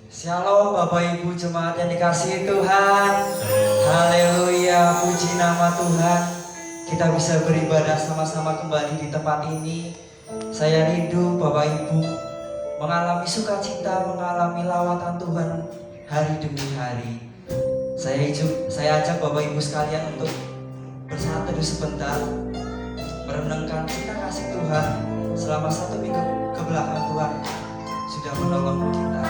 Shalom Bapak Ibu Jemaat yang dikasihi Tuhan. Haleluya, puji nama Tuhan. Kita bisa beribadah sama-sama kembali di tempat ini. Saya rindu Bapak Ibu mengalami sukacita, mengalami lawatan Tuhan hari demi hari. Saya ajak Bapak Ibu sekalian untuk bersatu sebentar, merenungkan cinta kasih Tuhan selama 1 minggu kebelakang. Tuhan sudah menolong kita.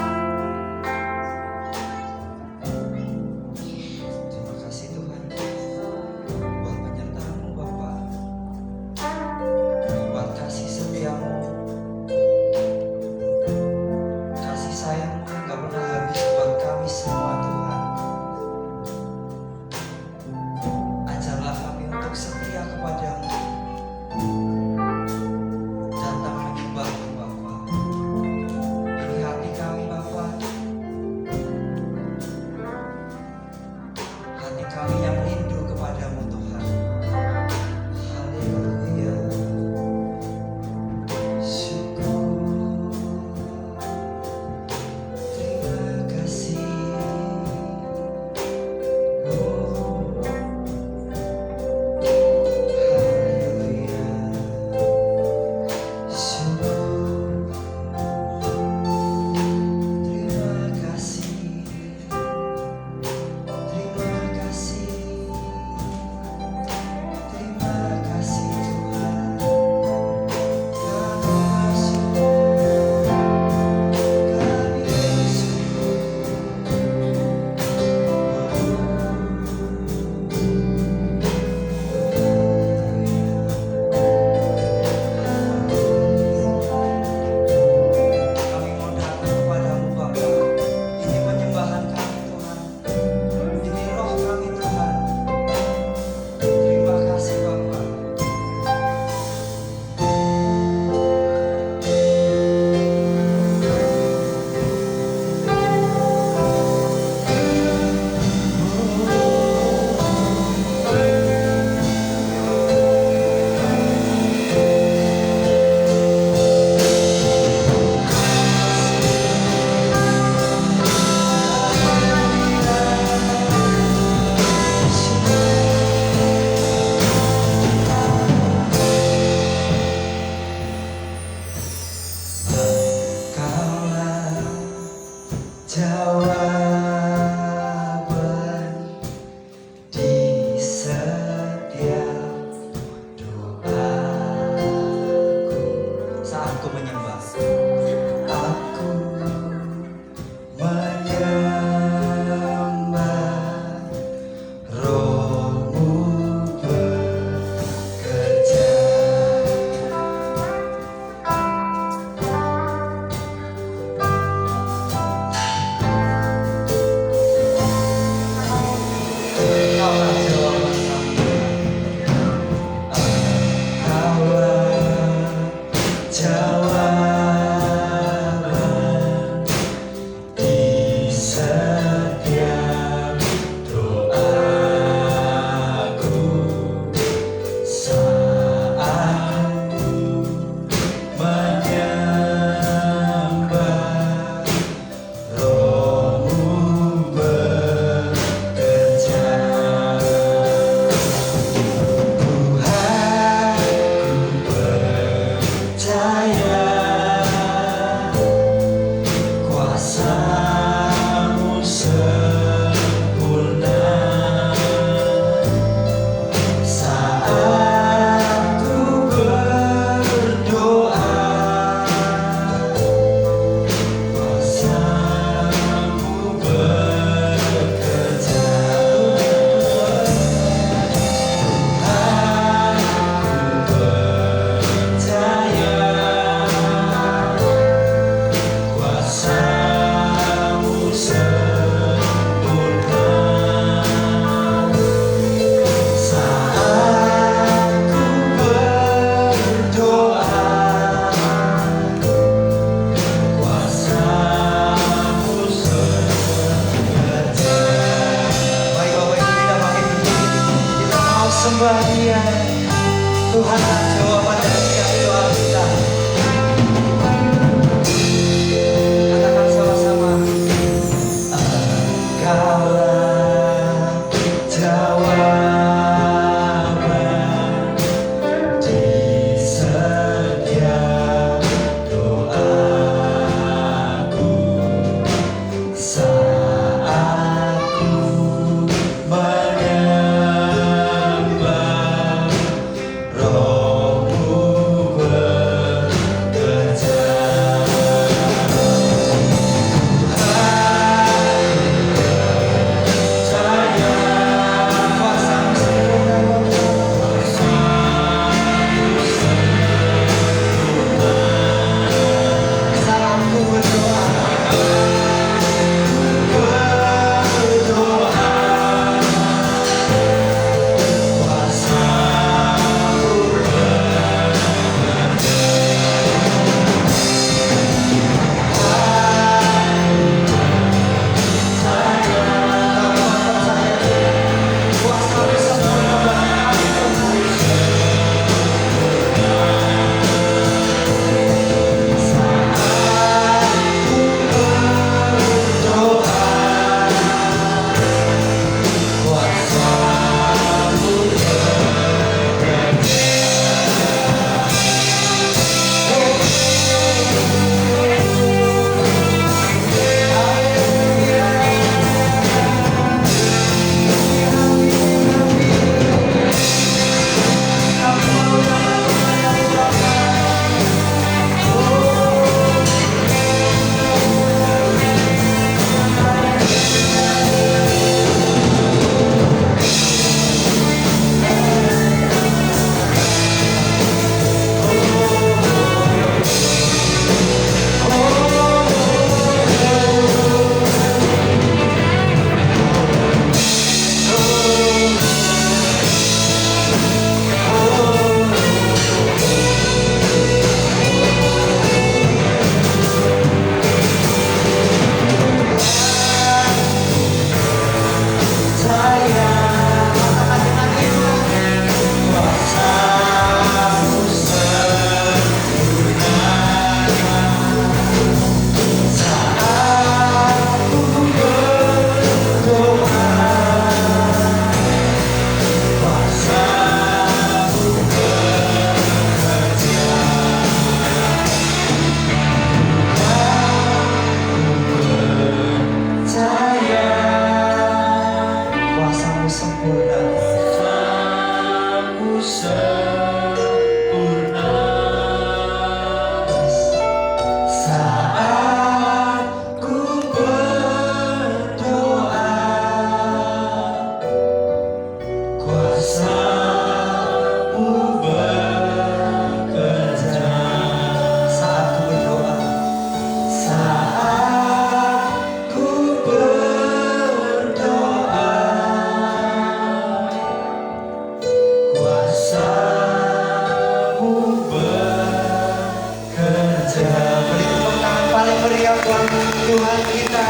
Tuhan kita.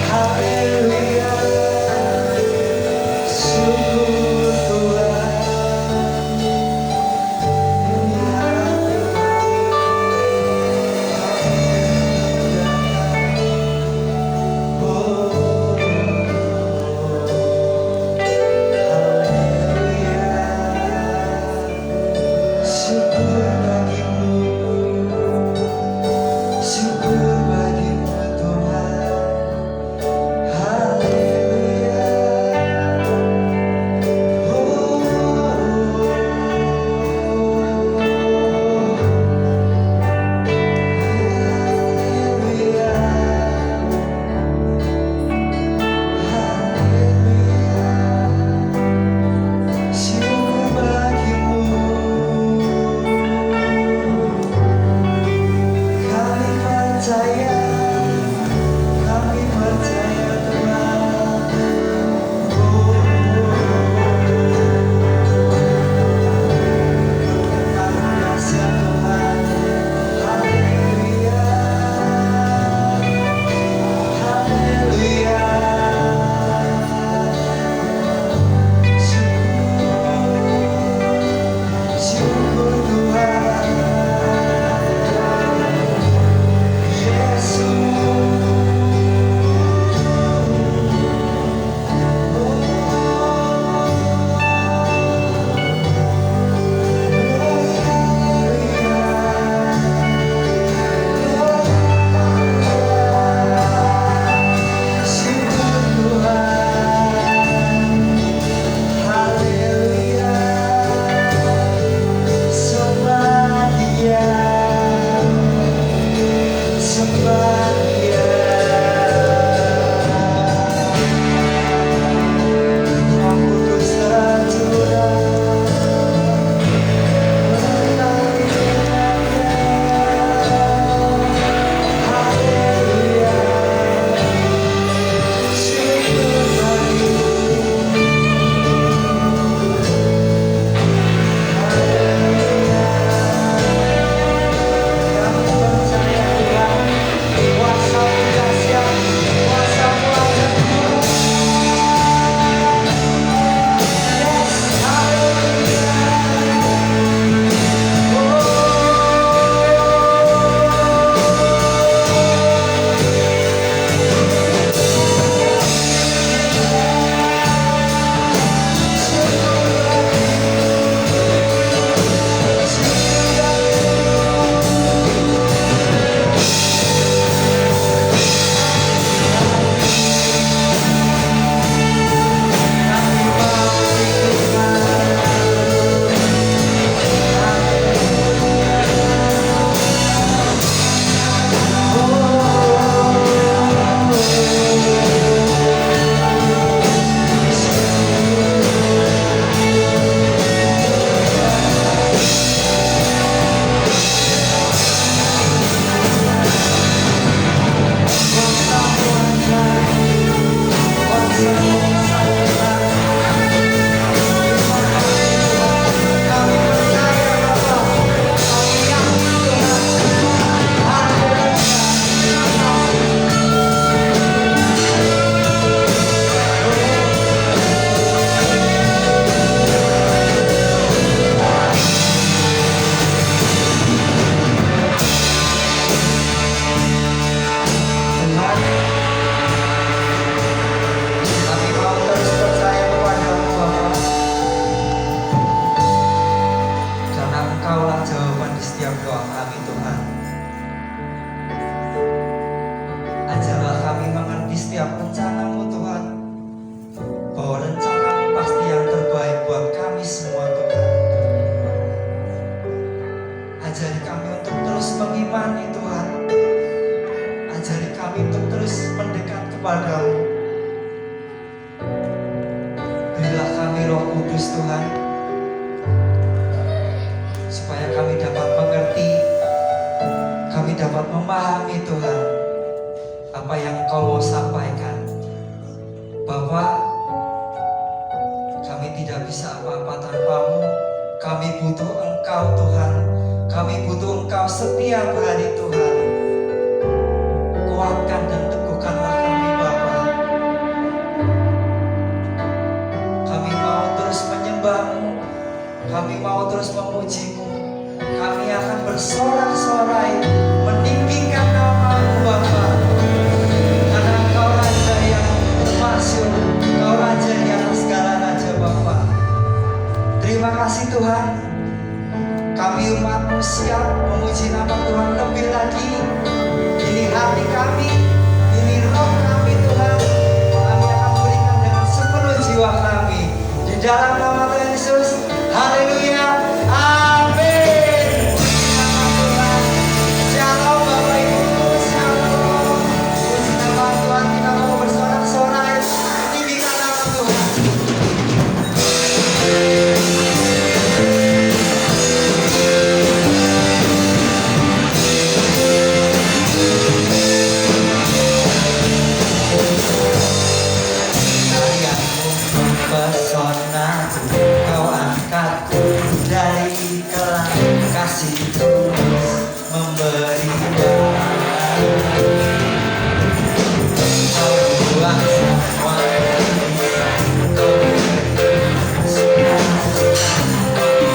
Haleluya, syukur Tuhan. Syukur bagimu, syukur bagimu Tuhan. Haleluya. Haleluya. Haleluya. Syukur bagimu. Kami percaya Tuhan. Berkenan kuasa Tuhan. Haleluya. Haleluya. Syukur Tuhan. Yesus. Syukur Tuhan. Haleluya. Sembah Dia, sembah Dia. Roh Kudus tercurah, menarik dengannya. Haleluya. Syukur bagimu. Haleluya. Kami percaya Tuhan, kuasa-Mu dahsyat, kuasa-Mu ajaib Tuhan. Yes, haleluya. Kami mau terus percaya kepadamu Bapa, karena Engkaulah jawaban di setiap doa kami Tuhan. Ajarlah kami mengerti setiap rencana-Mu Tuhan, bahwa rencana-Mu pasti yang terbaik buat kami semua Tuhan. Ajari kami untuk terus mengimani Tuhan. Ajari kami untuk terus mendekat kepadamu. Berilah kami Roh Kudus Tuhan, supaya kami dapat mengerti, kami dapat memahami Tuhan apa yang Engkau mau sampaikan. Bapa, kami tidak bisa apa-apa tanpa-Mu. Kami butuh Engkau Tuhan. Kami butuh Engkau setiap hari Tuhan. kuatkan dan teguhkanlah kami Bapa. Kami mau terus menyembah-Mu, kami mau terus memuji-Mu. Kami akan bersorak-sorai meninggikan nama-Mu Bapa. Karena Engkau Raja yang masyhur, Engkau Raja di atas segala raja Bapa. Terima kasih Tuhan. Kami umat-Mu siap memuji nama Tuhan lebih lagi. Ini hati kami, ini roh kami Tuhan. Kami akan berikan dengan sepenuh jiwa kami. Di dalam nama Tuhan Yesus. Haleluya. Amin. Puji nama Tuhan. Shalom Bapak Ibu. Shalom. Puji nama Tuhan. Kita mau bersorak-sorai meninggikan nama Tuhan. Pesona kau angkatku dari kelam, kasih tulus memberi darah. Kau buang semua bisa, kau beri sukacita, buatku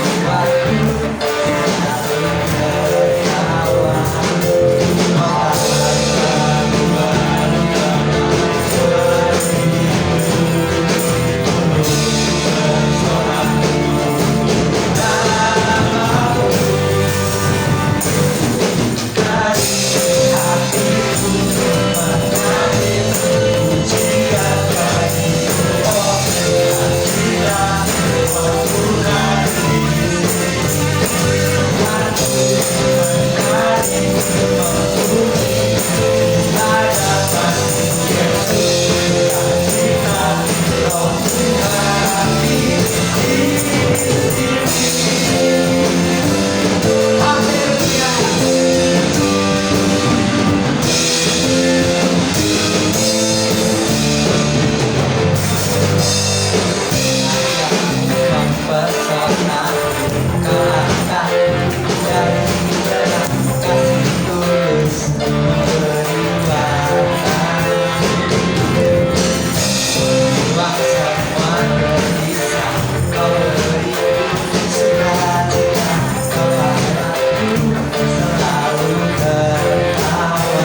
selalu tertawa.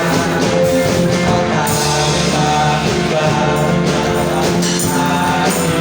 Kau tak selalu berubah.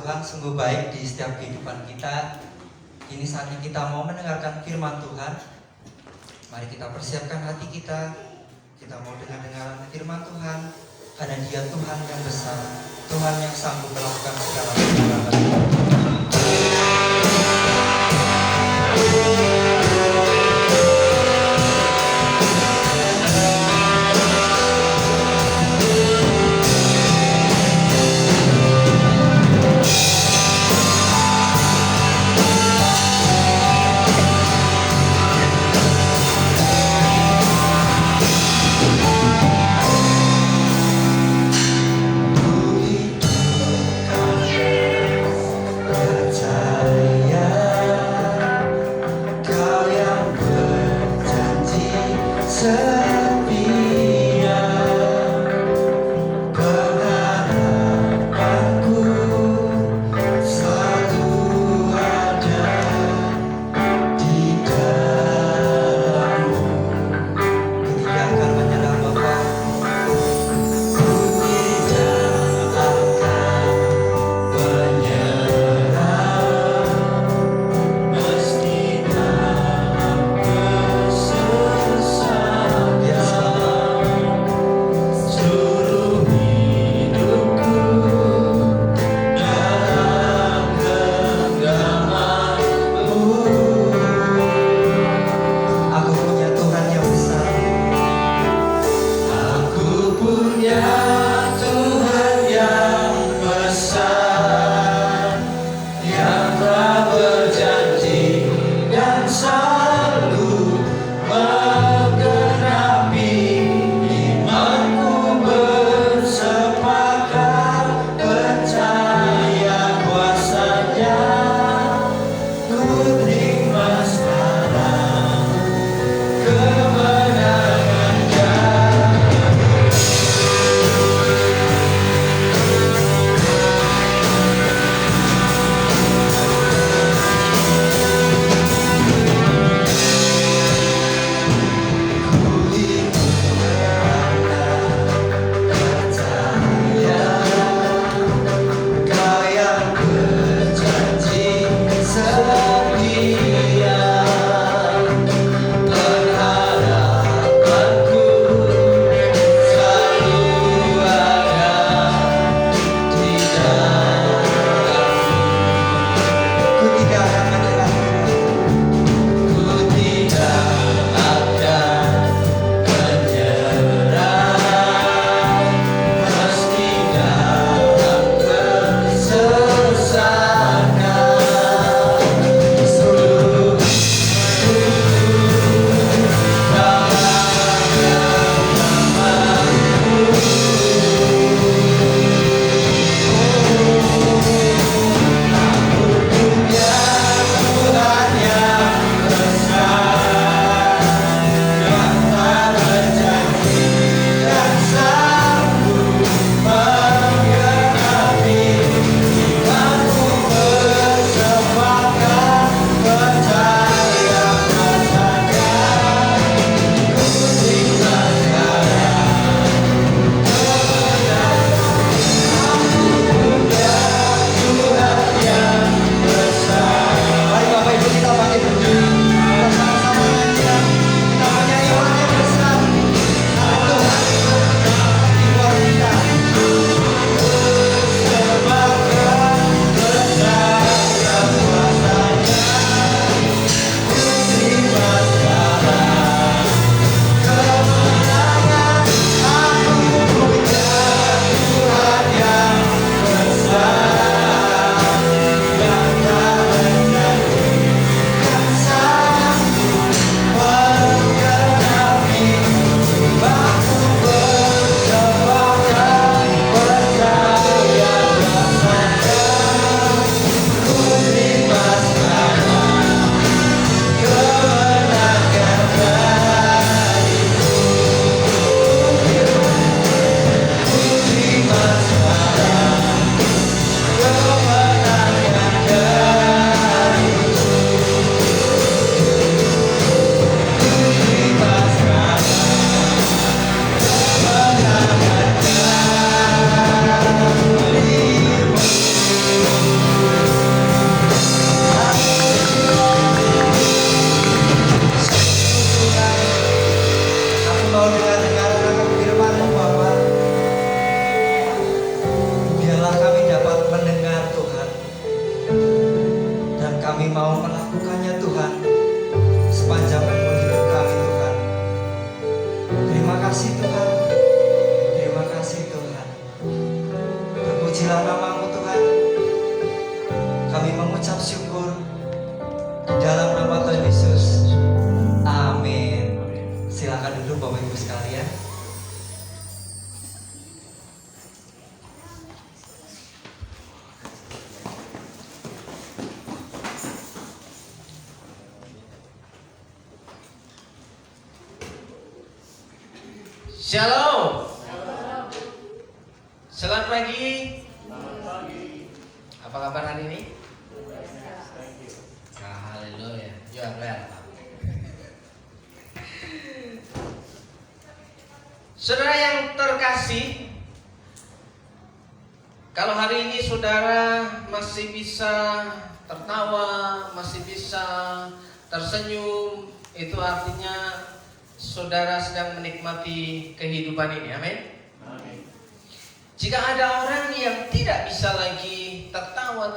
Tuhan sungguh baik di setiap kehidupan kita. Kini saatnya kita mau mendengarkan firman Tuhan. Mari kita persiapkan hati kita. Kita mau dengar firman Tuhan. Karena Dia Tuhan yang besar, Tuhan yang sanggup melakukan segala sesuatu. Shalom. Selamat pagi. Apa kabar hari ini? Haleluya. Jual bel. Saudara yang terkasih, kalau hari ini saudara masih bisa tertawa, masih bisa tersenyum, itu artinya saudara sedang menikmati kehidupan ini. Amin. Jika ada orang yang tidak bisa lagi tertawa,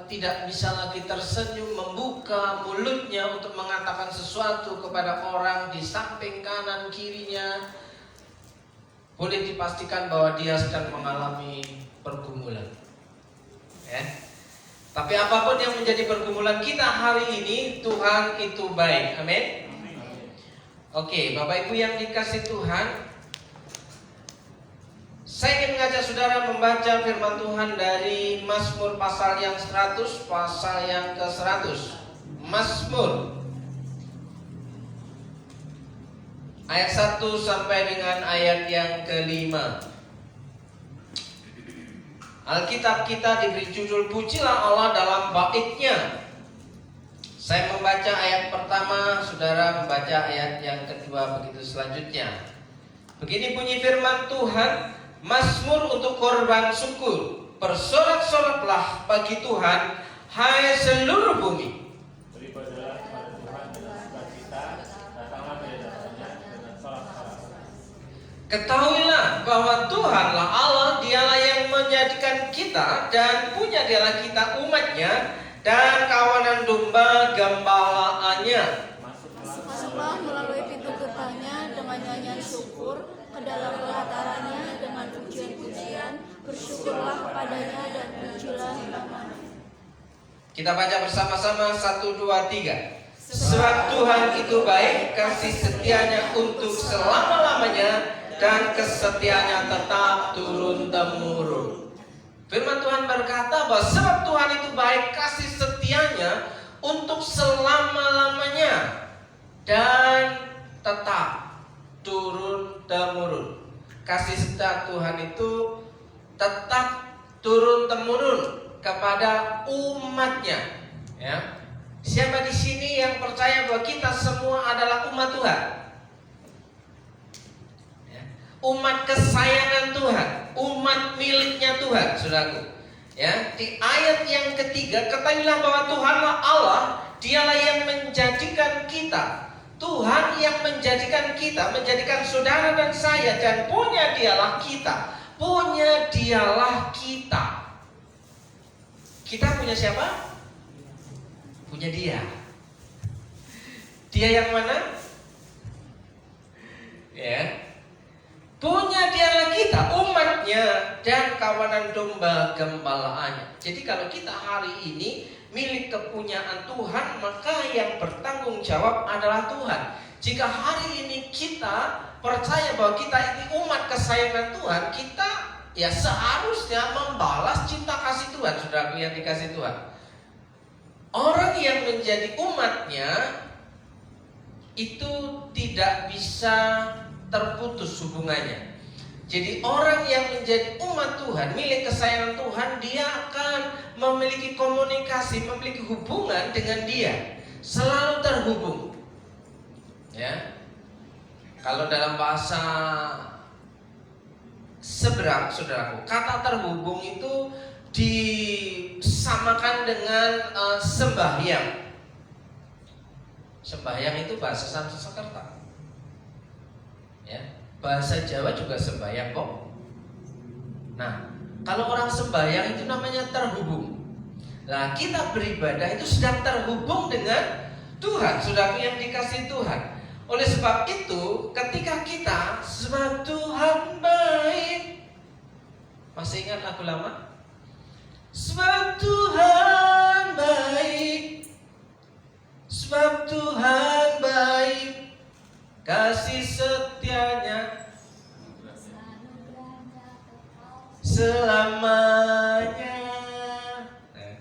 tidak bisa lagi tersenyum, membuka mulutnya untuk mengatakan sesuatu kepada orang di samping kanan kirinya, boleh dipastikan bahwa dia sedang mengalami pergumulan. Ya. Tapi apapun yang menjadi pergumulan kita hari ini, Tuhan itu baik. Amin. Oke, Bapak Ibu yang dikasih Tuhan, saya ingin mengajak saudara membaca firman Tuhan dari Mazmur pasal yang 100, pasal yang ke-100. Mazmur ayat 1 sampai dengan ayat yang ke-5. Alkitab kita diberi judul Pujilah Allah dalam Bait-Nya. Saya membaca ayat pertama, saudara membaca ayat yang kedua, begitu selanjutnya. Begini bunyi firman Tuhan, Mazmur untuk korban syukur. Bersorak-soraklah bagi Tuhan, hai seluruh bumi. Beribadahlah kepada Tuhan dengan sukacita, datanglah ke hadapan-Nya dengan sorak-sorai. Ketahuilah bahwa Tuhanlah Allah, Dialah yang menjadikan kita dan punya Dialah kita umatnya dan kawanan domba gembalaannya. Masuklah melalui pintu gerbangnya dengan nyanyian syukur, ke dalam pelatarannya dengan pujian-pujian, bersyukurlah kepadanya dan pujilah nama-Nya. Kita baca bersama-sama 1, 2, 3. Sebab Tuhan itu baik, kasih setianya untuk selama-lamanya, dan kesetiaannya tetap turun-temurun. Firman Tuhan berkata bahwa sebab Tuhan itu baik, kasih setianya untuk selama-lamanya dan tetap turun-temurun. Kasih setia Tuhan itu tetap turun-temurun kepada umatnya. Ya. Siapa di sini yang percaya bahwa kita semua adalah umat Tuhan? Ya. Umat kesayangan Tuhan, umat miliknya Tuhan, saudaraku. Ya, di ayat yang ketiga, ketahuilah bahwa Tuhanlah Allah, Dialah yang menjadikan kita. Tuhan yang menjadikan kita, menjadikan saudara dan saya, dan punya Dialah kita. Punya Dialah kita. Kita punya siapa? Punya Dia. Dia yang mana? Ya. Punya Dialah kita, umatnya, dan kawanan domba gembalaannya. Jadi kalau kita hari ini milik kepunyaan Tuhan, maka yang bertanggung jawab adalah Tuhan. Jika hari ini kita percaya bahwa kita ini umat kesayangan Tuhan, kita ya seharusnya membalas cinta kasih Tuhan, saudaraku yang dikasih Tuhan. Orang yang menjadi umatnya itu tidak bisa terputus hubungannya. Jadi orang yang menjadi umat Tuhan, milik kesayangan Tuhan, dia akan memiliki komunikasi, memiliki hubungan dengan Dia, selalu terhubung. Ya, kalau dalam bahasa seberang, saudaraku, kata terhubung itu disamakan dengan sembahyang. Sembahyang itu bahasa Sanskerta. Ya, bahasa Jawa juga sembahyang kok. Nah, kalau orang sembahyang itu namanya terhubung. Nah, kita beribadah itu sedang terhubung dengan Tuhan, saudaraku yang dikasihi Tuhan. Oleh sebab itu, ketika kita sebab Tuhan baik, masih ingat lagu lama? Sebab Tuhan baik, sebab Tuhan baik, kasih setianya selamanya. Nah,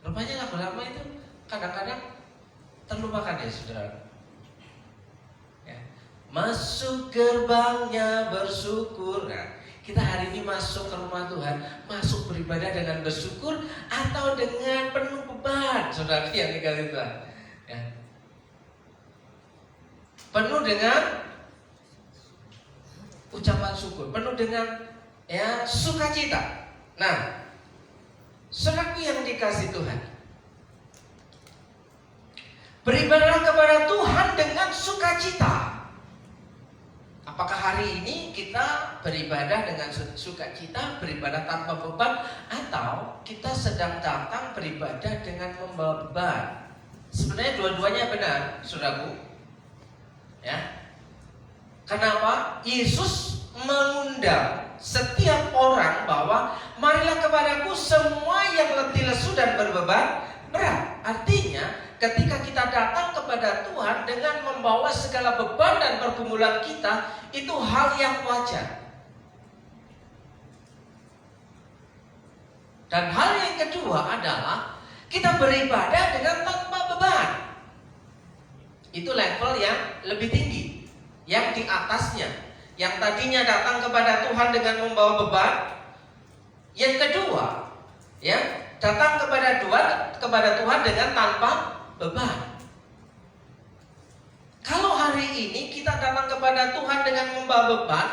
rupanya lagu lama itu kadang-kadang terlupakan ya, saudara. Ya. masuk gerbangnya bersyukur. Nah, kita hari ini masuk ke rumah Tuhan, masuk beribadah dengan bersyukur atau dengan penuh beban, saudara yang dikasih Tuhan. Ya. Penuh dengan ucapan syukur, penuh dengan sukacita. Nah, saudaraku yang dikasih Tuhan, beribadahlah kepada Tuhan dengan sukacita. Apakah hari ini kita beribadah dengan sukacita, beribadah tanpa beban, atau kita sedang datang beribadah dengan membawa beban? Sebenarnya dua-duanya benar, saudaraku. Ya. Kenapa? Yesus mengundang setiap orang bahwa marilah kepadaku semua yang letih lesu dan berbeban berat. Artinya ketika kita datang kepada Tuhan dengan membawa segala beban dan pergumulan kita, itu hal yang wajar. Dan hal yang kedua adalah kita beribadah dengan tanpa beban. Itu level yang lebih tinggi, yang di atasnya. Yang tadinya datang kepada Tuhan dengan membawa beban, yang kedua, ya, datang kepada Tuhan dengan tanpa beban. Kalau hari ini kita datang kepada Tuhan dengan membawa beban,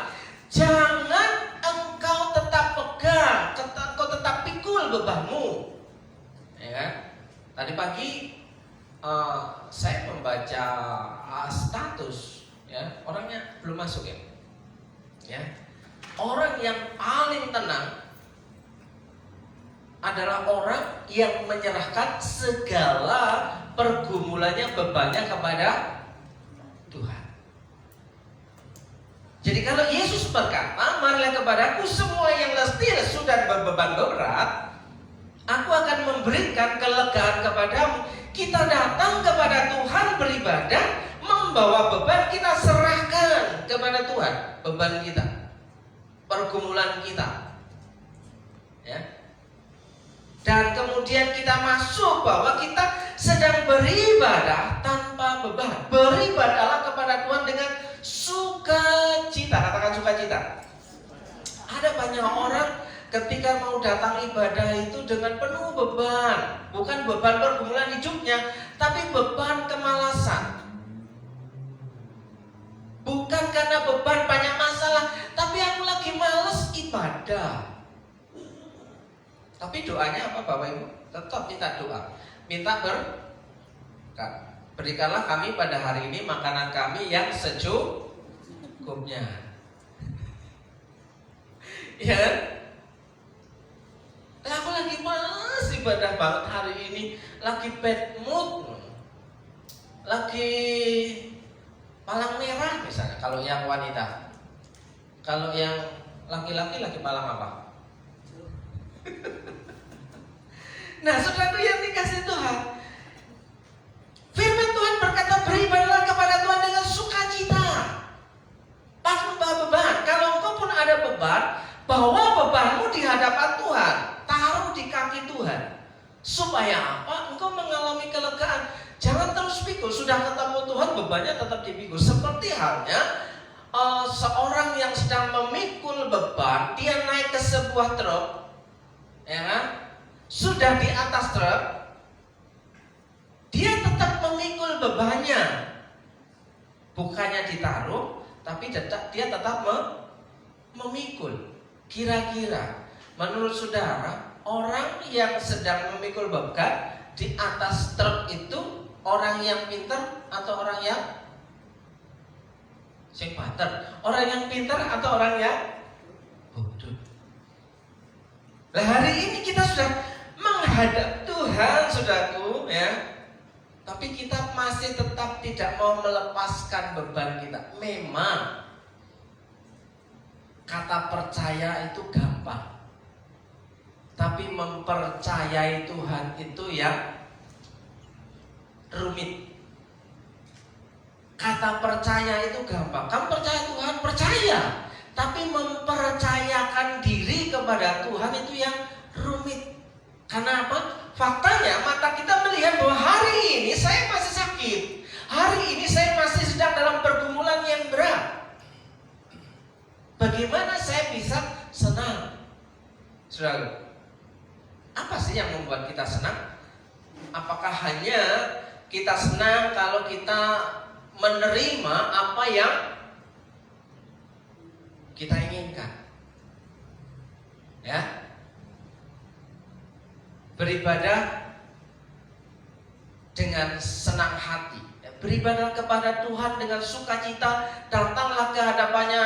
jangan engkau tetap pegang, engkau tetap pikul bebanmu. Ya kan? Tadi pagi saya membaca status, ya, orangnya belum masuk ya. Ya, orang yang paling tenang adalah orang yang menyerahkan segala pergumulannya, bebannya kepada Tuhan. Jadi kalau Yesus berkata, marilah kepadaku semua yang letih lesu dan berbeban berat, aku akan memberikan kelegaan kepadamu. Kita datang kepada Tuhan beribadah, membawa beban, kita serahkan kepada Tuhan beban kita, pergumulan kita, ya. Dan kemudian kita masuk bahwa kita sedang beribadah tanpa beban. Beribadahlah kepada Tuhan dengan sukacita. Katakan sukacita. Ada banyak orang ketika mau datang ibadah itu dengan penuh beban. Bukan beban pergumulan hidupnya, tapi beban kemalasan. Bukan karena beban banyak masalah, tapi aku lagi males ibadah. Tapi doanya apa Bapak Ibu? Tetap minta doa. Minta berkat. Berikanlah kami pada hari ini makanan kami yang secukupnya. Ya. Aku lagi males ibadah banget hari ini. Lagi bad mood. Lagi palang merah misalnya kalau yang wanita. Kalau yang laki-laki lagi palang apa? Nah, saudaraku yang dikasih Tuhan, firman Tuhan berkata beribadahlah kepada Tuhan dengan sukacita, tanpa beban. Kalau engkau pun ada beban, bawa bebanmu di hadapan Tuhan, taruh di kaki Tuhan. Supaya apa? Engkau mengalami kelegaan. Jangan terus pikul. Sudah ketemu Tuhan, bebannya tetap dipikul. Seperti halnya seorang yang sedang memikul beban, dia naik ke sebuah truk, ya kan? Sudah di atas truk, dia tetap memikul bebannya. Bukannya ditaruh, tapi dia tetap memikul. Kira-kira menurut saudara, orang yang sedang memikul beban di atas truk itu orang yang pintar atau orang yang sing pintar? Orang yang pintar atau orang yang bodoh? Nah, hari ini kita sudah menghadap Tuhan, saudaraku, ya. Tapi kita masih tetap tidak mau melepaskan beban kita. Memang kata percaya itu gampang, tapi mempercayai Tuhan itu yang rumit. Kata percaya itu gampang. Kamu percaya Tuhan? Percaya. Tapi mempercayakan diri kepada Tuhan itu yang rumit. Karena apa? Faktanya mata kita melihat bahwa hari ini saya masih sakit. Hari ini saya masih sedang dalam pergumulan yang berat. Bagaimana saya bisa senang? Saudara, apa sih yang membuat kita senang? Apakah hanya kita senang kalau kita menerima apa yang kita inginkan? Ya, beribadah dengan senang hati, beribadah kepada Tuhan dengan sukacita, datanglah ke hadapannya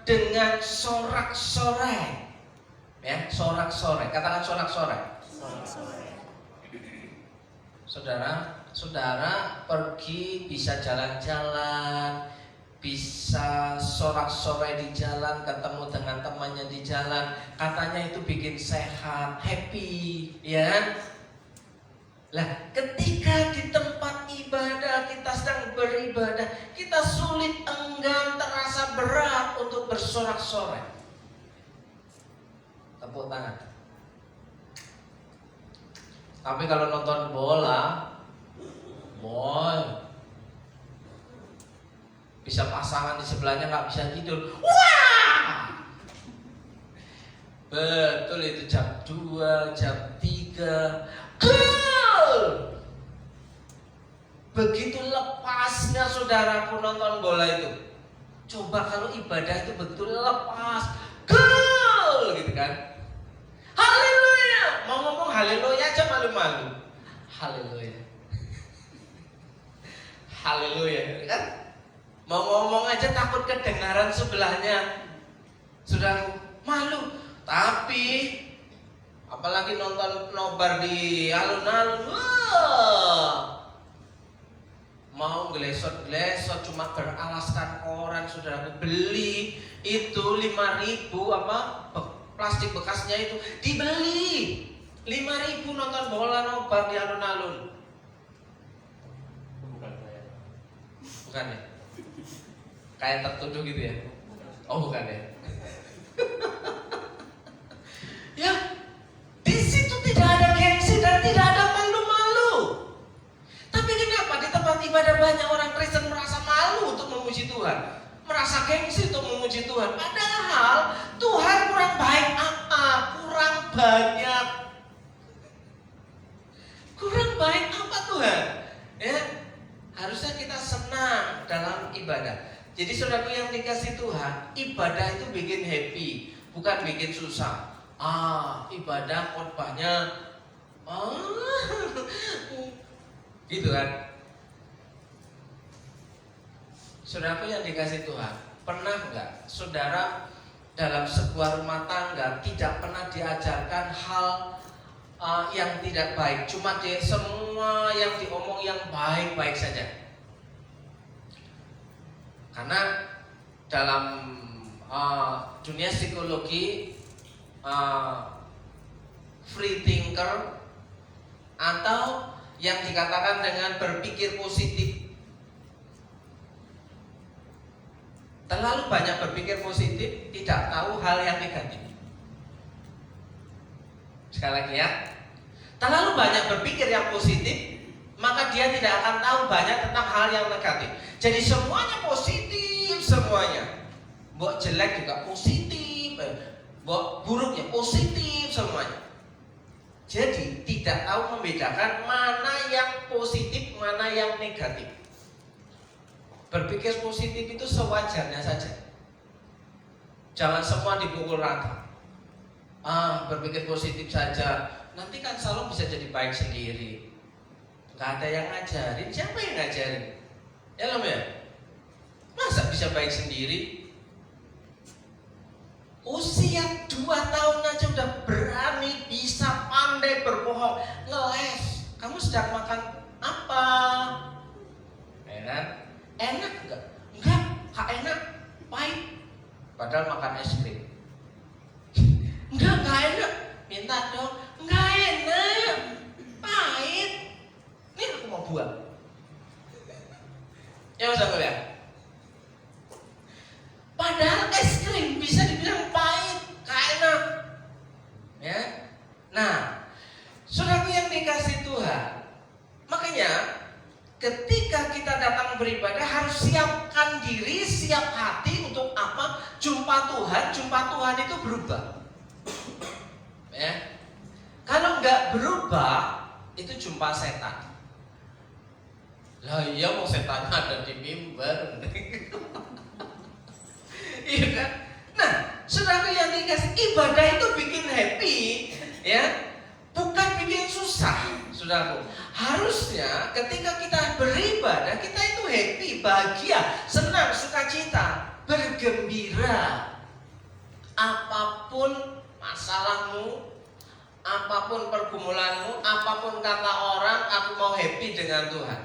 dengan sorak-sorai. Ya, sorak-sorai, katakan sorak-sorai. Saudara pergi bisa jalan-jalan, bisa sorak-sorai di jalan, ketemu dengan temannya di jalan, katanya itu bikin sehat, happy, ya. Lah, ketika di tempat ibadah kita sedang beribadah, kita sulit, enggan, terasa berat untuk bersorak-sorai. Tepuk tangan. Tapi kalau nonton bola, boy, bisa pasangan di sebelahnya nggak bisa tidur. Wah! Betul, itu jam 2, jam 3. Gol! Begitu lepasnya saudaraku nonton bola itu. Coba kalau ibadah itu betul lepas. Gol! Gitu kan. Haleluya! Mau ngomong haleluya aja malu-malu. Haleluya. Haleluya, kan? Mau ngomong aja takut kedengaran sebelahnya. Saudaraku, malu. Tapi apalagi nonton nobar di alun-alun, mau glesot-glesot cuma beralaskan koran, saudaraku, beli itu 5.000 plastik bekasnya itu dibeli 5.000 nonton bola nobar di alun-alun. Bukan saya. Bukan ya? Kayak tertuduh gitu ya? Oh bukan ya? Ya, di situ tidak ada gengsi dan tidak ada malu-malu. Tapi kenapa di tempat ibadah banyak orang Kristen merasa malu untuk memuji Tuhan, merasa gengsi untuk memuji Tuhan? Padahal Tuhan kurang baik apa? Kurang banyak. Kurang baik apa Tuhan? Ya, harusnya kita senang dalam ibadah. Jadi saudaraku yang dikasih Tuhan, ibadah itu bikin happy, bukan bikin susah. Ibadah khotbahnya gitu kan. Saudaraku yang dikasih Tuhan, pernah enggak saudara dalam sebuah rumah tangga tidak pernah diajarkan hal yang tidak baik, cuma semua yang diomong yang baik-baik saja? Karena dalam dunia psikologi, free thinker atau yang dikatakan dengan berpikir positif, terlalu banyak berpikir positif, tidak tahu hal yang negatif. Sekali lagi ya, terlalu banyak berpikir yang positif, maka dia tidak akan tahu banyak tentang hal yang negatif. Jadi semuanya positif, semuanya. Mbok jelek juga positif, mbok buruk ya positif semuanya. Jadi tidak tahu membedakan mana yang positif, mana yang negatif. Berpikir positif itu sewajarnya saja. Jangan semua dipukul rata. Berpikir positif saja, nanti kan Salom bisa jadi baik sendiri. Gak ada yang ngajarin, siapa yang ngajarin? Ya loh ya, masa bisa baik sendiri? Usia 2 tahun aja udah berani, bisa pandai berbohong, ngeles. Kamu sedang makan apa? Enak? Enak enggak? Enggak, gak enak, pahit. Padahal makan es krim. Enggak enak, minta dong. Enggak enak, pahit. Nih aku mau buang. Ya Mas Anggur ya. Padahal es krim bisa dibilang pahit, gak enak. Ya. Nah, saudaraku yang dikasih Tuhan, makanya ketika kita datang beribadah harus siapkan diri, siap hati untuk apa? Jumpa jumpa Tuhan itu berubah. Ya. Kalau nggak berubah, itu jumpa setan. Lah iya, mau setan ada di mimbar. Iya kan? Nah, saudara yang dikasih, ibadah itu bikin happy, ya, bukan bikin susah, saudaraku. Harusnya ketika kita beribadah, kita itu happy, bahagia, senang, sukacita, bergembira. Apapun masalahmu, apapun pergumulanmu, apapun kata orang, aku mau happy dengan Tuhan.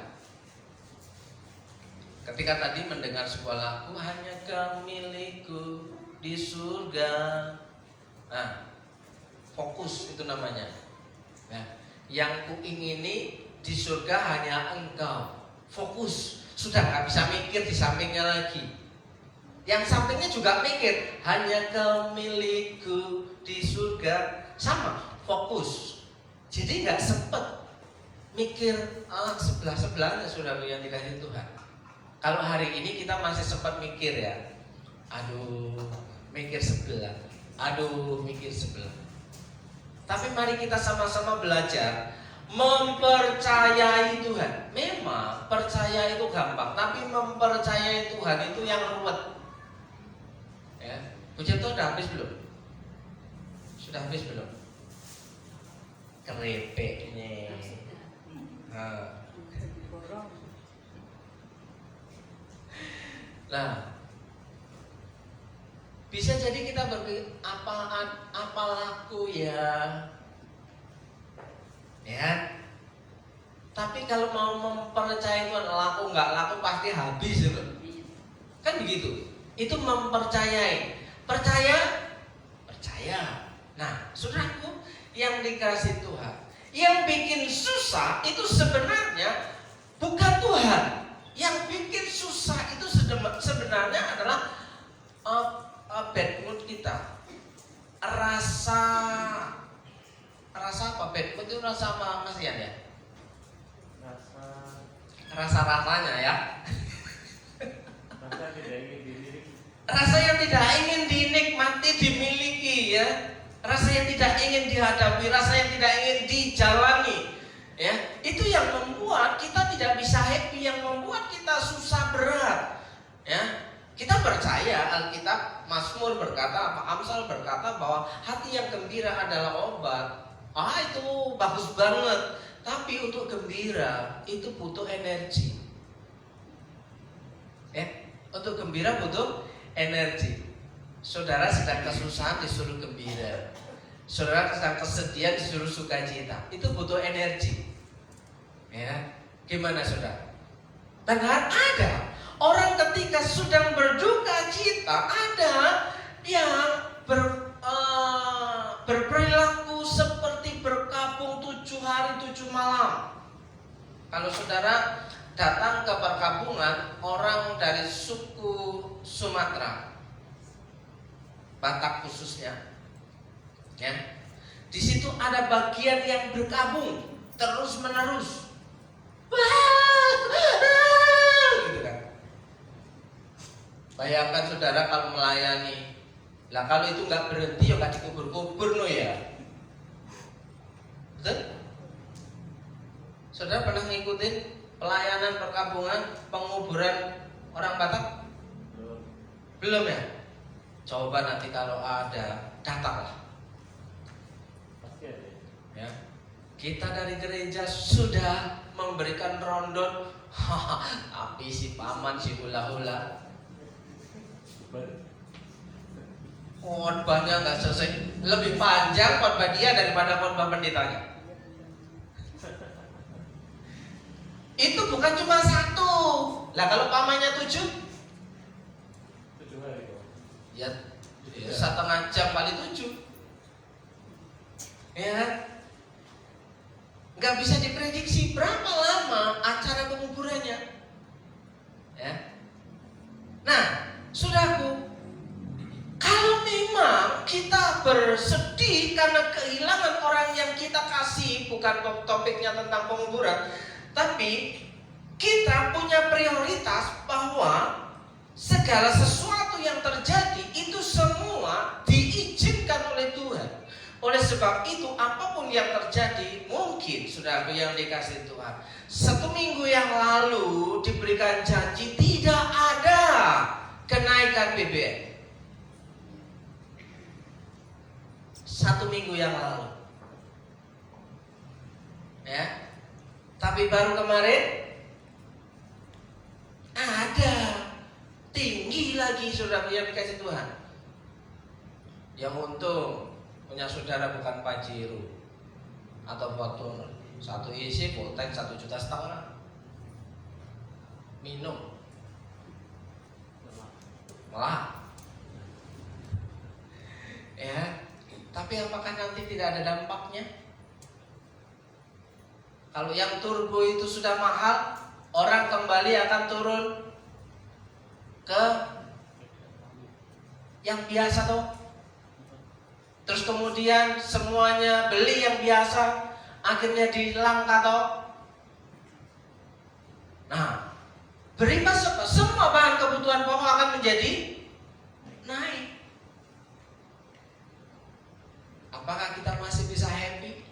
Ketika tadi mendengar sebuah lagu, hanya Kau milikku di surga. Nah, fokus itu namanya. Nah, yang kuingini di surga hanya Engkau. Fokus. Sudah gak bisa mikir di sampingnya lagi. Yang sampingnya juga mikir, hanya Kau milikku di surga. Sama, fokus. Jadi gak sempet mikir sebelah-sebelahnya, saudara yang dikasih Tuhan. Kalau hari ini kita masih sempat mikir ya, aduh mikir sebelah, aduh mikir sebelah. Tapi mari kita sama-sama belajar mempercayai Tuhan. Memang percaya itu gampang, tapi mempercayai Tuhan itu yang ruwet. Ya, Puji Tuhan sudah habis belum? Sudah habis belum? Kerepeknya. Nah, bisa jadi kita berpikir apa laku ya, ya. Tapi kalau mau mempercayai Tuhan, laku nggak laku pasti habis itu. Kan begitu. Itu mempercayai. Percaya. Nah, saudaraku yang dikasih Tuhan, yang bikin susah itu sebenarnya bukan Tuhan. Yang bikin susah itu sebenarnya adalah bad mood kita. Rasa apa? Bad mood itu rasa apa Mas Ian ya? Rasa-rasanya ya. Rasa yang tidak ingin dinikmati, dimiliki ya. Rasa yang tidak ingin dihadapi, rasa yang tidak ingin dijalani. Ya, itu yang membuat kita tidak bisa happy, yang membuat kita susah berat. Ya, kita percaya Alkitab, Mazmur berkata, Amsal berkata bahwa hati yang gembira adalah obat. Itu bagus banget. Tapi untuk gembira itu butuh energi. Untuk gembira butuh energi. Saudara sedang kesusahan disuruh gembira. Saudara sedang kesedihan disuruh sukacita. Itu butuh energi. Ya, gimana saudara? Dan ada orang ketika sedang berduka cita, ada yang berperilaku seperti berkabung 7 hari 7 malam. Kalau saudara datang ke perkabungan orang dari suku Sumatera, Batak khususnya, ya, di situ ada bagian yang berkabung terus menerus. Gitu kan. Bayangkan saudara kalau melayani, lah kalau itu nggak berhenti ya nggak dikubur-kubur no ya. Betul? Saudara pernah ngikutin pelayanan perkabungan, penguburan orang Batak? Belum ya? Coba nanti kalau ada, datanglah. Ya. Kita dari gereja sudah memberikan rondon, tapi si paman si hula-hula khotbahnya nggak selesai, lebih panjang khotbah dia daripada khotbah pendetanya. Itu bukan cuma 1. Lah kalau pamannya 7 hari ya 1,5 jam kali 7. Ya, nggak bisa diprediksi berapa lama acara penguburannya. Ya. Nah, saudaraku, kalau memang kita bersedih karena kehilangan orang yang kita kasih, bukan topiknya tentang penguburan, tapi kita punya prioritas bahwa segala sesuatu yang terjadi itu Oleh sebab itu, apapun yang terjadi, mungkin saudaraku yang dikasihi Tuhan, 1 minggu yang lalu diberikan janji tidak ada kenaikan BBM. 1 minggu yang lalu, ya. Tapi baru kemarin ada, tinggi lagi saudaraku yang dikasihi Tuhan. Yang untung punya saudara bukan Pajero atau Fortuner, 1 isi full tank 1,5 juta minum malah, ya. Tapi apakah nanti tidak ada dampaknya? Kalau yang turbo itu sudah mahal, orang kembali akan turun ke yang biasa toh. Terus kemudian semuanya beli yang biasa, akhirnya dilangka toh. Nah, berimbas apa? Semua bahan kebutuhan pokok akan menjadi naik. Apakah kita masih bisa happy?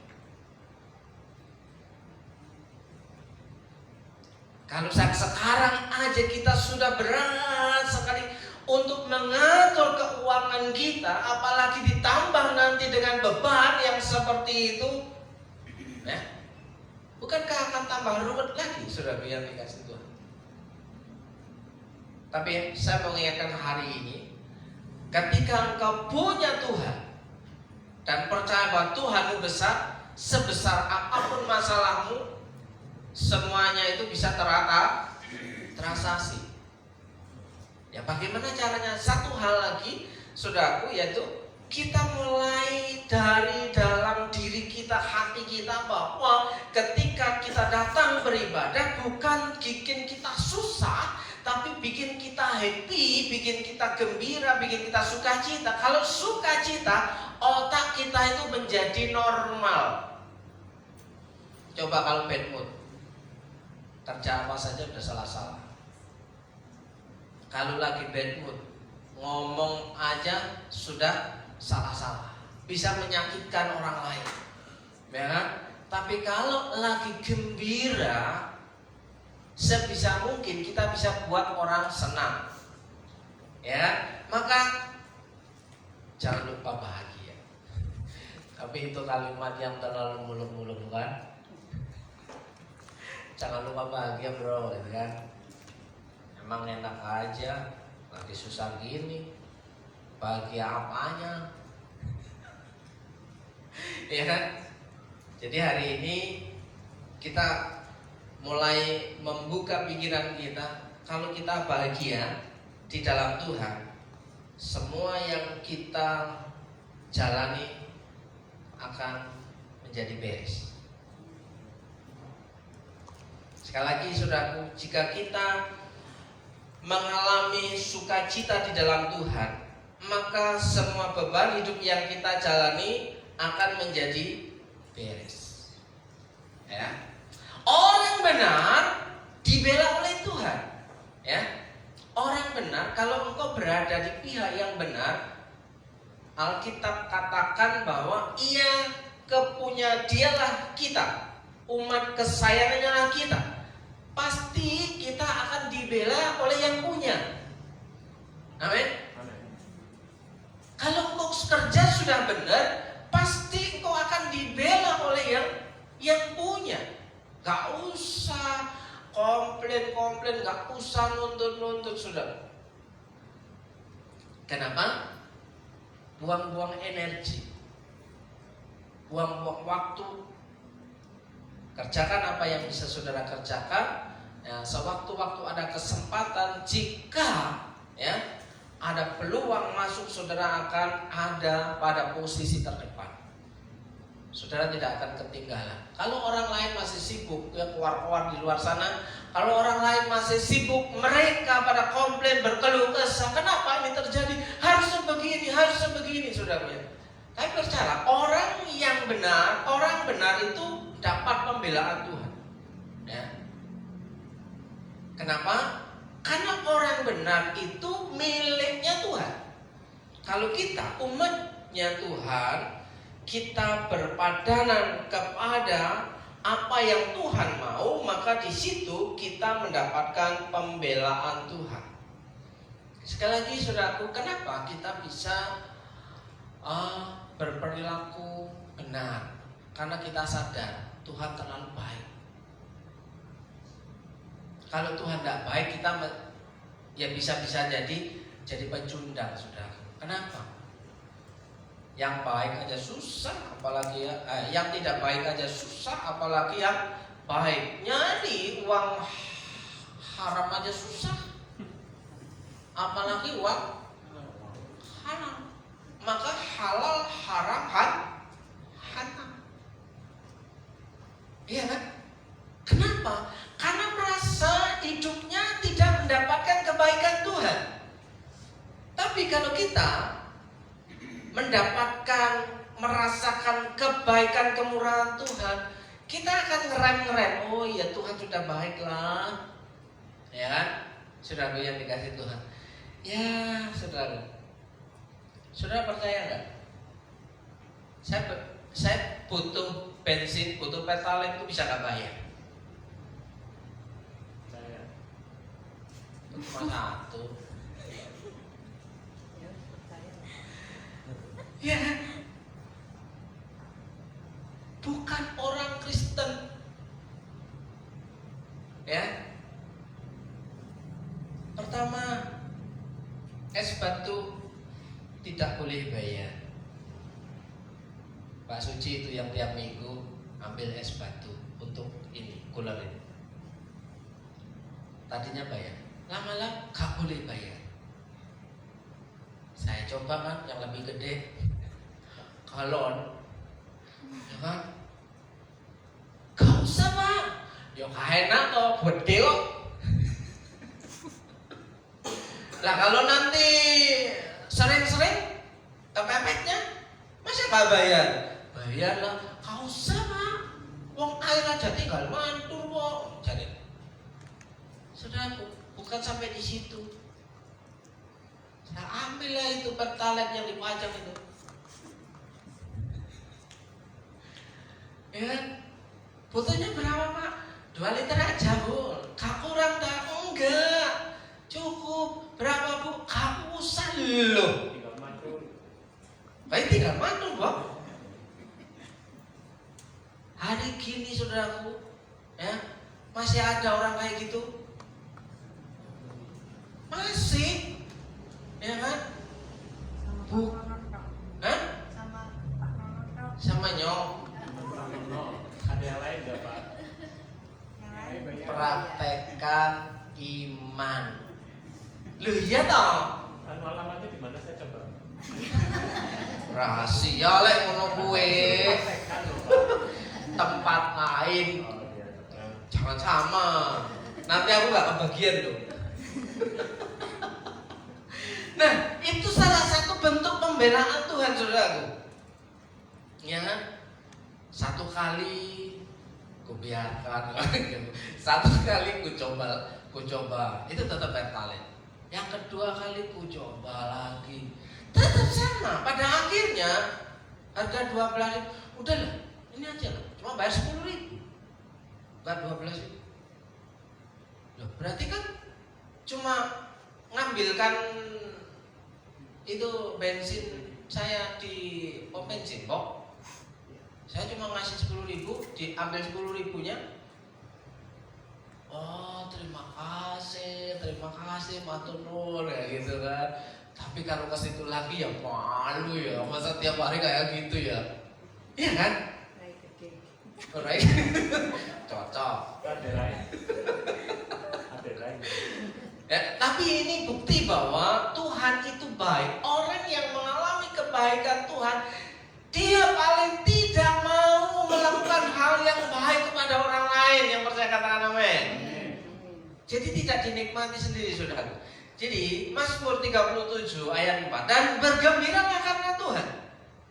Kalau sekarang aja kita sudah berat sekali untuk mengatur keuangan kita, apalagi ditambah nanti dengan beban yang seperti itu, ya, bukankah akan tambah rumit lagi, saudara yang dikasih Tuhan? Tapi saya mau mengingatkan hari ini, ketika engkau punya Tuhan dan percaya bahwa Tuhanmu besar, sebesar apapun masalahmu, semuanya itu bisa terasasi. Ya, bagaimana caranya? Satu hal lagi, saudaraku, yaitu kita mulai dari dalam diri kita, hati kita, bahwa ketika kita datang beribadah bukan bikin kita susah, tapi bikin kita happy, bikin kita gembira, bikin kita sukacita. Kalau sukacita, otak kita itu menjadi normal. Coba kalau bad mood, kerja apa saja udah salah-salah. Kalau lagi bad mood, ngomong aja sudah salah-salah, bisa menyakitkan orang lain, ya kan? Tapi kalau lagi gembira, sebisa mungkin kita bisa buat orang senang, ya. Maka jangan lupa bahagia. Tapi itu kalimat yang terlalu muluk-muluk, kan? Jangan lupa bahagia, bro, gitu kan? Emang enak aja, lagi susah gini, bahagia apanya? Ya kan? Jadi hari ini kita mulai membuka pikiran kita. Kalau kita bahagia di dalam Tuhan, semua yang kita jalani akan menjadi beres. Sekali lagi, saudaraku, jika kita mengalami sukacita di dalam Tuhan, maka semua beban hidup yang kita jalani akan menjadi beres. Ya. Orang benar dibela oleh Tuhan. Ya. Orang benar, kalau engkau berada di pihak yang benar, Alkitab katakan bahwa dialah kita, umat kesayangannya lah kita. Pasti kita akan dibela oleh yang punya. Amin. Kalau engkau kerja sudah benar, pasti engkau akan dibela oleh yang punya. Gak usah komplain, gak usah nuntut, sudah. Kenapa? Buang-buang energi, buang-buang waktu. Kerjakan apa yang bisa saudara kerjakan. Ya, sewaktu-waktu ada kesempatan, jika ya ada peluang masuk, saudara akan ada pada posisi terdepan. Saudara tidak akan ketinggalan. Kalau orang lain masih sibuk ya keluar-keluar di luar sana, kalau orang lain masih sibuk, mereka pada komplain, berkeluh kesah, kenapa ini terjadi? Harusnya begini, saudara. Tapi percaya, orang benar itu dapat pembelaan Tuhan. Ya. Kenapa? Karena orang benar itu miliknya Tuhan. Kalau kita umatnya Tuhan, kita berpadanan kepada apa yang Tuhan mau, maka di situ kita mendapatkan pembelaan Tuhan. Sekali lagi saudaraku, kenapa kita bisa berperilaku benar? Karena kita sadar Tuhan terlalu baik. Kalau Tuhan tidak baik, kita ya bisa-bisa jadi pecundang, saudara. Kenapa? Yang baik aja susah, apalagi yang tidak baik aja susah, apalagi yang baik. Nyari uang haram aja susah, apalagi uang haram. Maka halal haram haram. Iya kan? Kenapa? Karena merasa hidupnya tidak mendapatkan kebaikan Tuhan. Tapi kalau kita merasakan kebaikan kemurahan Tuhan, kita akan ngerem. Oh iya, Tuhan sudah baiklah, ya kan? Saudara yang dikasih Tuhan. Ya saudara percaya nggak? Saya butuh bensin, butuh pertalite itu bisa nggak bayar? Saya Cuma satu. Ya, bukan orang Kristen, ya. Pertama, es batu tidak boleh bayar. Pak Suci itu yang tiap minggu ambil es batu untuk ini, cooler ini. Tadinya bayar, lama-lama gak boleh bayar. Saya coba kan yang lebih gede, galon, ya kan? Gak usah Pak, ya enak toh, gede kok. Lah kalau nanti sering-sering kepepetnya, masa gak bayar? Bayar lah, gak usah Pak. Wong air aja tinggal mantul kok. Jadi, saudaraku, bukan sampai di situ. Saya ambillah itu pertalite yang dipajang itu. Ya, butuhnya berapa Pak? 2 liter aja Bu. Gak kurang tak? Enggak. Cukup. Berapa Bu? Gak usah loh. tinggal mantul. Baik tinggal mantul Bu. Hari gini saudaraku, ya, masih ada orang kayak gitu? Masih. Ya kan? Bu, hah? Sama nyong. Ada yang lain nggak Pak? Praktekkan iman. Lu iya toh? Anu alamatnya di mana saya coba? Rahasia lek ngono kuwe. Praktekkan loh Pak. Tempat lain. Oh iya. Jangan sama. Nanti aku gak kebagian loh. Nah, itu salah satu bentuk pembelaan Tuhan, saudaraku. Ya, satu kali kubiarkan, satu kali ku coba, itu tetap pertalite. Yang kedua kali ku coba lagi, tetap sama. Pada akhirnya harga 12.000, udahlah, ini aja lah, cuma bayar 10.000, bukan 12.000. Loh, berarti kan cuma ngambilkan itu bensin saya di pom bensin kok. Saya cuma ngasih 10.000, diambil 10.000-nya. Oh, terima kasih, matur nuwun ya gitu kan. Tapi kalau ke situ lagi ya malu ya, masa tiap hari kayak gitu ya. Iya kan? Right. Cocok. Ada lain. Ada lain. Ya, tapi ini bukti bahwa Tuhan itu baik. Orang yang mengalami kebaikan Tuhan, dia paling tidak mau melakukan hal yang baik kepada orang lain. Yang percaya katakan amin. Jadi tidak dinikmati sendiri, saudara. Jadi Mazmur 37 ayat 4, dan bergembiralah karena Tuhan.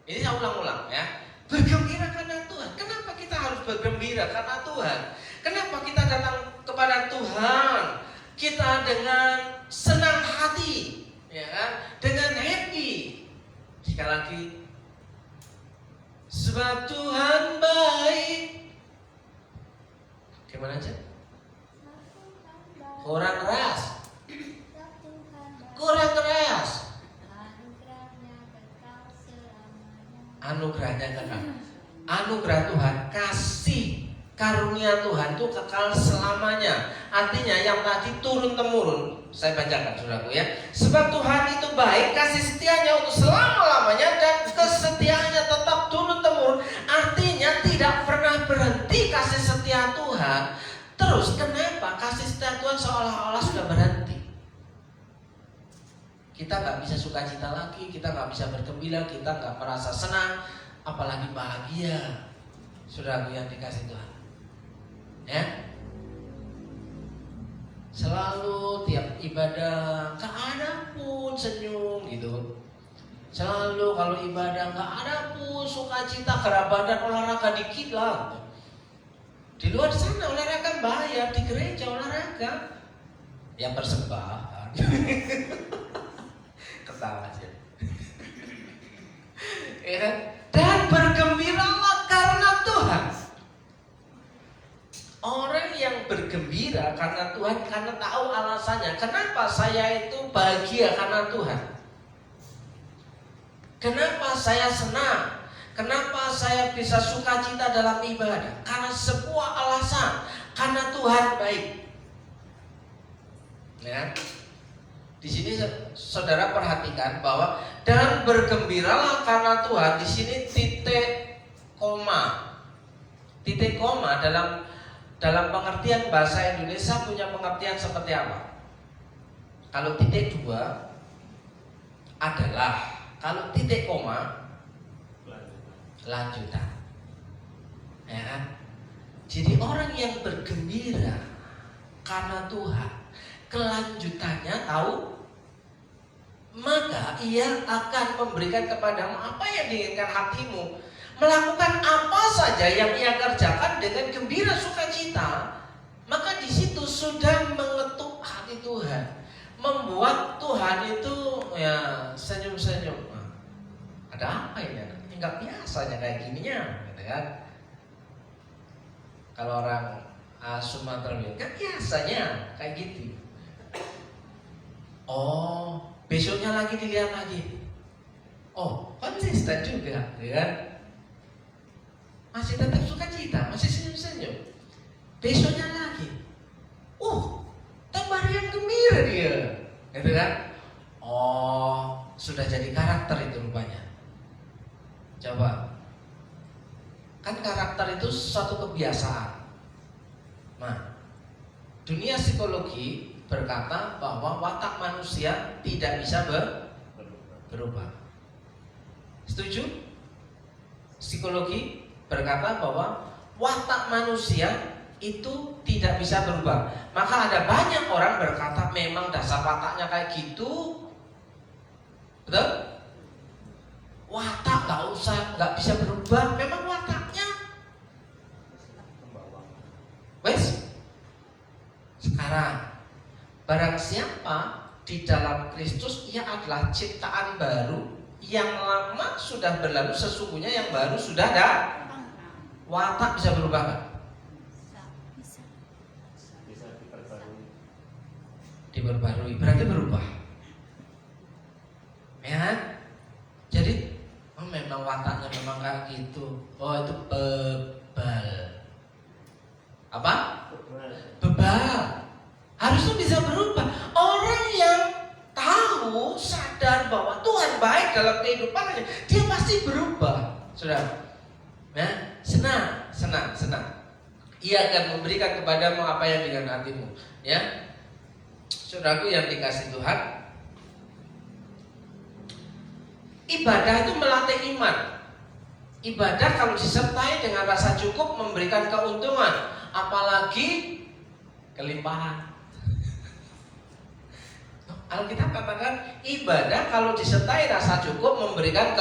Ini saya ulang-ulang ya. Bergembira karena Tuhan. Kenapa kita harus bergembira karena Tuhan? Kenapa kita datang kepada Tuhan? Kita dengan senang hati, ya kan? Dengan happy. Sekali lagi, sebab Tuhan baik. Gimana aja? Kurang keras. Kurang keras. Anugerahnya kekal. Anugerah Tuhan, kasih karunia Tuhan itu kekal selamanya. Artinya yang tadi turun temurun. Saya bacakan saudaraku ya. Sebab Tuhan itu baik, kasih setianya untuk selama-lamanya, dan kesetiaannya tetap turun temurun. Artinya tidak pernah berhenti kasih setia Tuhan. Terus kenapa kasih setia Tuhan seolah-olah sudah berhenti? Kita nggak bisa sukacita lagi, kita nggak bisa bergembira, kita nggak merasa senang, apalagi bahagia. Saudaraku yang dikasih Tuhan, ya. Selalu tiap ibadah nggak ada pun senyum gitu. Selalu kalau ibadah nggak ada pun sukacita, gerak badan olahraga dikit lah. Di luar sana olahraga bayar, di gereja olahraga yang persembahan. Ketawa aja. Ya kan? Dan bergembiralah karena Tuhan. Orang yang bergembira karena Tuhan, karena tahu alasannya. Kenapa saya itu bahagia karena Tuhan? Kenapa saya senang? Kenapa saya bisa sukacita dalam ibadah? Karena sebuah alasan. Karena Tuhan baik. Ya. Di sini saudara perhatikan bahwa dan bergembiralah karena Tuhan, di sini titik koma. Titik koma dalam pengertian bahasa Indonesia punya pengertian seperti apa? Kalau titik dua adalah, kalau titik koma lanjutan. Ya kan? Jadi orang yang bergembira karena Tuhan, kelanjutannya tahu, maka ia akan memberikan kepadamu apa yang diinginkan hatimu, melakukan apa saja yang ia kerjakan dengan gembira sukacita. Maka di situ sudah mengetuk hati Tuhan, membuat Tuhan itu ya senyum-senyum. Ada apa ini? Enggak biasanya kayak gininya, gitu kan? Kalau orang Sumatera kan biasanya kayak gitu. Oh, besoknya lagi dilihat lagi. Oh, konsisten juga, ya kan? Masih tetap sukacita, masih senyum-senyum. Besoknya lagi. Tambah riang gembira dia, gitu kan? Oh, sudah jadi karakter itu rupanya. Coba, kan karakter itu suatu kebiasaan. Nah, dunia psikologi berkata bahwa watak manusia tidak bisa berubah. Setuju? Psikologi berkata bahwa watak manusia itu tidak bisa berubah. Maka ada banyak orang berkata memang dasar wataknya kayak gitu. Betul? Watak nggak bisa berubah. Memang wataknya. Wes. Sekarang barang siapa di dalam Kristus, ia adalah ciptaan baru. Yang lama sudah berlalu, sesungguhnya yang baru sudah ada. Watak bisa berubah nggak? Bisa diperbarui. Diperbarui, berarti berubah. Ya, jadi memang wataknya memang kayak gitu. Oh, itu bebal. Apa? Bebal. Harusnya bisa berubah. Orang yang tahu, sadar bahwa Tuhan baik dalam kehidupannya, dia pasti berubah. Saudara, nah, senang. Ia akan memberikan kepadamu apa yang dengan hatimu. Ya, saudaraku yang dikasih Tuhan, ibadah itu melatih iman. Ibadah kalau disertai dengan rasa cukup memberikan keuntungan, apalagi kelimpahan. Alkitab katakan ibadah kalau disertai rasa cukup memberikan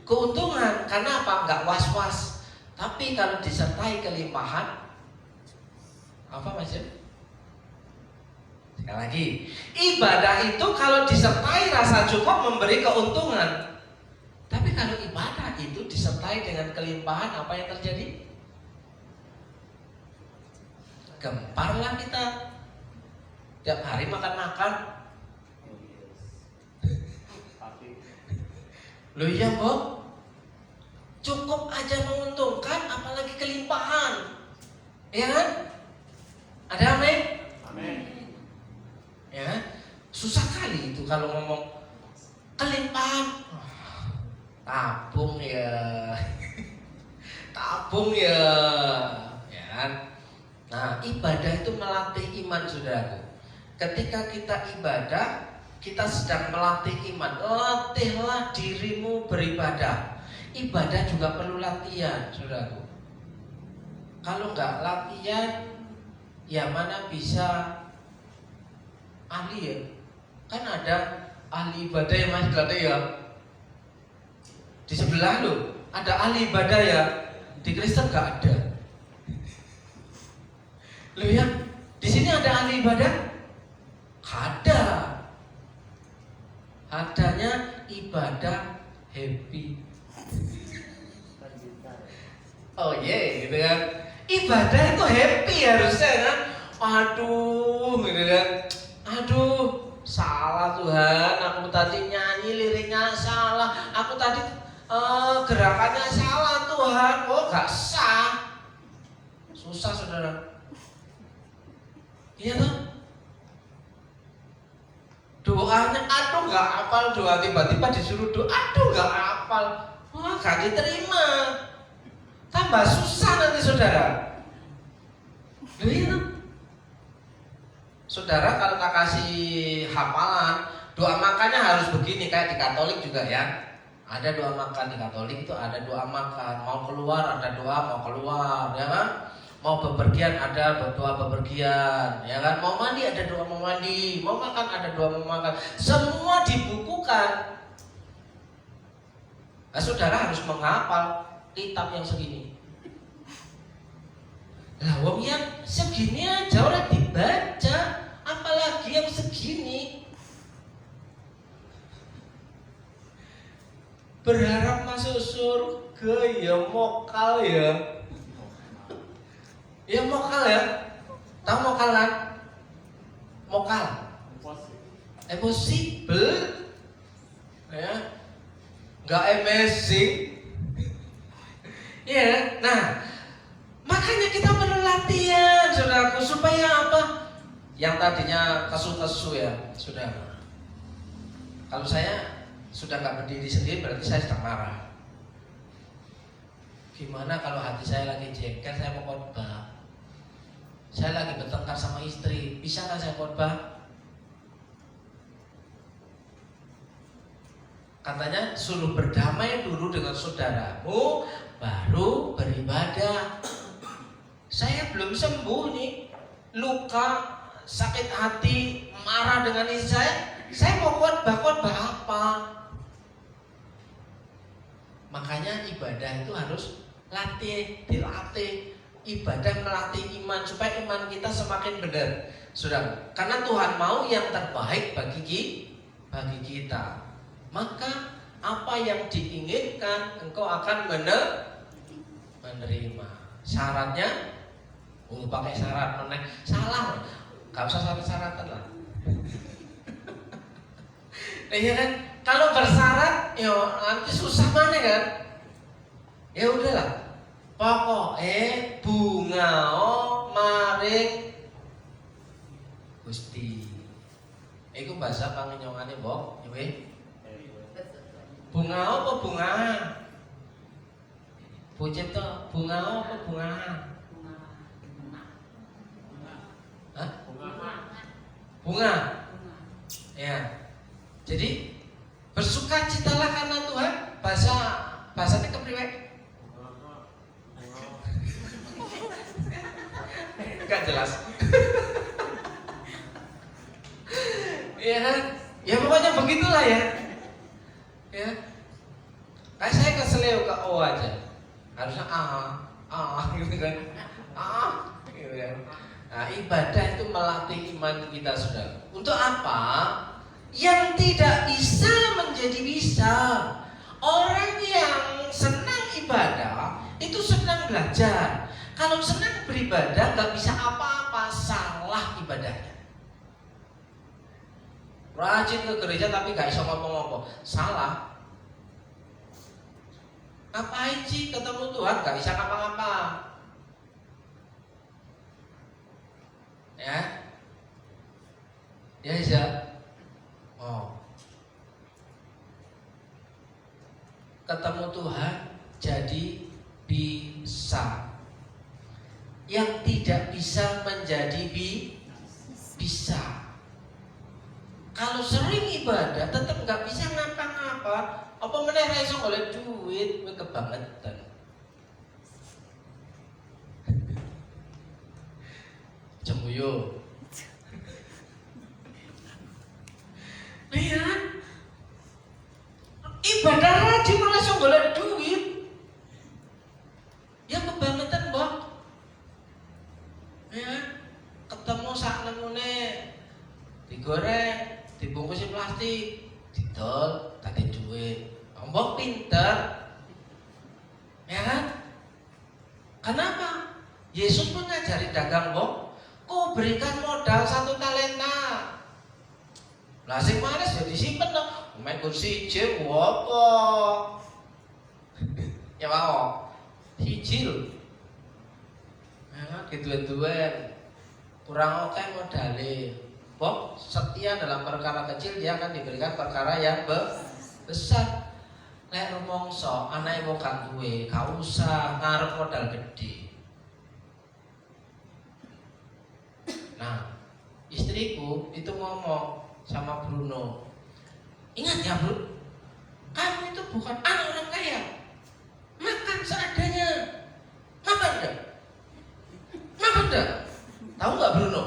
keuntungan. Karena apa? Enggak was-was. Tapi kalau disertai kelimpahan, apa maksudnya? Sekali lagi, ibadah itu kalau disertai rasa cukup memberi keuntungan. Tapi kalau ibadah itu disertai dengan kelimpahan, apa yang terjadi? Gemparlah kita. Tiap hari makan-makan. Loh iya, Bob. Cukup aja menguntungkan, apalagi kelimpahan. Ya kan? Ada amin? Amin. Ya, susah kali itu kalau ngomong kelimpahan. Tabung ya. Tabung ya. Ya kan? Nah, ibadah itu melatih iman, saudaraku. Ketika kita ibadah, kita sedang melatih iman. Latihlah dirimu beribadah. Ibadah juga perlu latihan, saudaraku. Kalau nggak latihan, ya mana bisa ahli ya? Kan ada ahli ibadah yang masih ada ya. Di sebelah lo ada ahli ibadah ya. Di Kristen nggak ada. Lo ya, di sini ada ahli ibadah? Ada. Adanya ibadah happy. Oh gitu kan. Ibadah itu happy harusnya kan. Aduh gitu kan. Aduh, salah Tuhan. Aku tadi nyanyi liriknya salah. Aku tadi gerakannya salah Tuhan. Oh gak sah. Susah saudara. Iya toh? Doanya aduh gak hafal doa, tiba-tiba disuruh doa aduh gak hafal. Wah gak diterima. Tambah susah nanti saudara. Iya. Saudara kalau tak kasih hafalan, doa makannya harus begini, kayak di Katolik juga ya. Ada doa makan di Katolik itu, ada doa makan. Mau keluar ada doa mau keluar, ya kan? Mau bepergian ada doa bepergian, ya kan? Mau mandi ada doa mau mandi, mau makan ada doa mau makan. Semua dibukukan. Nah, saudara harus menghafal kitab yang segini. Lah wong yang segini aja orang dibaca, apalagi yang segini. Berharap masuk surga ya mokal ya. Ya mokal ya. Tahu mokal kan? Mokal. Impossible. Ya. Enggak amazing. Ya, nah, makanya kita perlu latihan, saudaraku, supaya apa? Yang tadinya kesu-kesu ya, saudara. Kalau saya sudah nggak berdiri sendiri, berarti saya sedang marah. Gimana kalau hati saya lagi jengkel, saya mau khotbah? Saya lagi bertengkar sama istri, bisa nggak saya khotbah? Katanya suruh berdamai dulu dengan saudaramu, baru beribadah. Saya belum sembuh nih, luka, sakit hati, marah dengan istri saya mau khotbah apa? Makanya ibadah itu harus dilatih. Ibadah melatih iman supaya iman kita semakin benar, saudara. Karena Tuhan mau yang terbaik bagi kita. Maka apa yang diinginkan engkau akan menerima. Syaratnya, pakai syarat meneng, salah, gak usah syarat-syaratan lah. Iya kan? Kalau bersyarat, ya nanti susah mana kan? Ya udahlah. Pokoknya bungao maring Gusti. Iku bahasa pangenyongane mbok, nggih. Bungao apa bunga? Pucet to, bungao apa bunga? Hah? Bunga. Ya. Jadi bersukacitalah karena Tuhan. Bahasanya kepriwe? Enggak jelas. Ya kan? Ya pokoknya begitulah ya. Ya. Kayak saya keseleo ke O aja. Harusnya gitu kan. Gitu kan. Nah, ibadah itu melatih iman kita, saudara. Untuk apa? Yang tidak bisa menjadi bisa. Orang yang senang ibadah itu senang belajar. Kalau senang beribadah nggak bisa apa-apa, salah ibadahnya. Rajin ke gereja tapi nggak bisa ngomong-ngomong, salah. Ngapain sih ketemu Tuhan nggak bisa ngapa-ngapa? Ya, ya bisa. Oh, ketemu Tuhan jadi bisa. Yang tidak bisa menjadi bisa. Kalau sering ibadah tetap nggak bisa ngapa-ngapa. Apa meneh ra iso golek duit, kowe kebangetan. Cembuyo. Lihat. Ibadah rajin malah iso golek duit. Ya kebangetan, Mbok. Ya, ketemu sak nemune digoreng, dibungkusin plastik, didol, tadi duit. Mbok pinter, ya kan? Kenapa? Yesus pun ngajari dagang, Mbok. Kau berikan modal 1 talenta. Lah sing manis ya disimpen dong. Main kursi siji apa? Ya mau. Siji lho. Ya, gitu-gituan. Kurang oke modalnya. Mbok setia dalam perkara kecil, dia akan diberikan perkara yang besar. Lek rumongso anake wong gak duwe, gak usah ngarep modal gede. Nah, istriku itu ngomong sama Bruno, ingat ya Bro, kamu itu bukan anak orang kaya. Makan seadanya. Makan dah. Makan dah. Tahu nggak Bruno?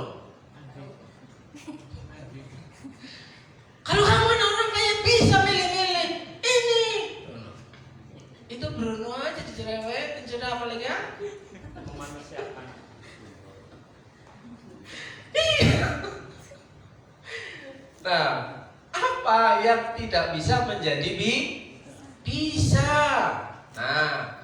Kalau kamu anak orang kaya bisa milih-milih ini. Itu Bruno aja dicerewetin, sudah apa lagi ya? Memanusiakan. Nah, apa yang tidak bisa menjadi bisa? Nah,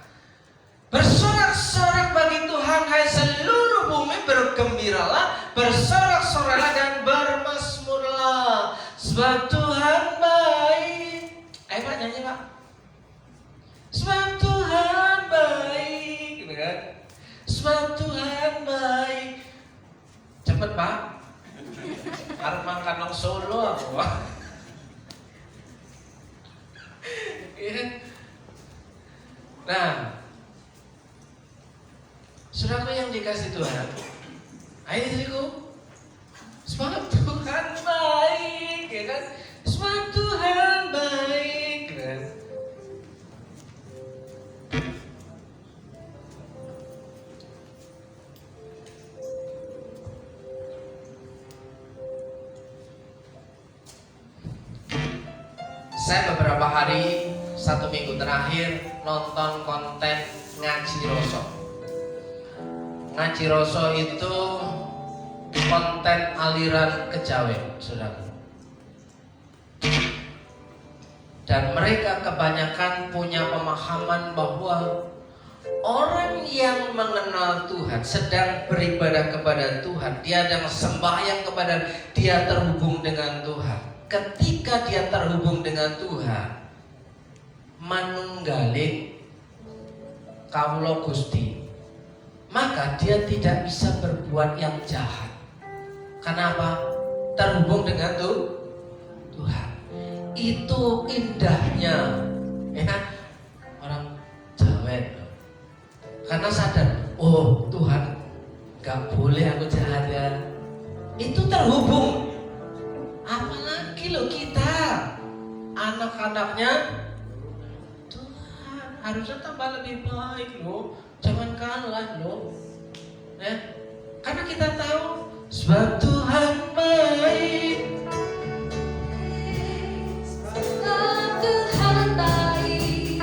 bersorak-sorak bagi Tuhan hai seluruh bumi, bergembiralah, bersorak-soraklah dan bermazmurlah, sebab Tuhan baik. Ayo Pak nyanyi Pak. Sebab Tuhan baik, gitu kan? Sebab Tuhan baik. Cepet Pak. Harus makan nong Solo aku. Nah, saudaraku yang dikasih Tuhan, ayo istriku, sebab Tuhan baik, ya kan? Sebab Tuhan baik, kan? Saya beberapa hari, 1 minggu terakhir nonton konten Ngaji Roso. Ngaji Roso itu konten aliran kejawen, saudara. Dan mereka kebanyakan punya pemahaman bahwa orang yang mengenal Tuhan, sedang beribadah kepada Tuhan, dia sedang sembahyang kepada, dia terhubung dengan Tuhan. Ketika dia terhubung dengan Tuhan, manunggaling kawula Gusti, maka dia tidak bisa berbuat yang jahat. Kenapa? Terhubung dengan Tuhan. Itu indahnya, ya, orang Jawa. Karena sadar, oh Tuhan, gak boleh aku jahat ya. Itu terhubung. Apalagi lo kita, anak-anaknya Tuhan, harusnya tambah lebih baik lo. Jangan kalah lo, ya. Karena kita tahu sebab Tuhan baik. Sebab Tuhan baik.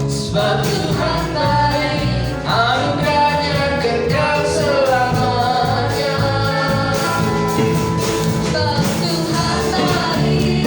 Sebab Tuhan baik, anugerahnya kekal selamanya. Sebab Tuhan baik.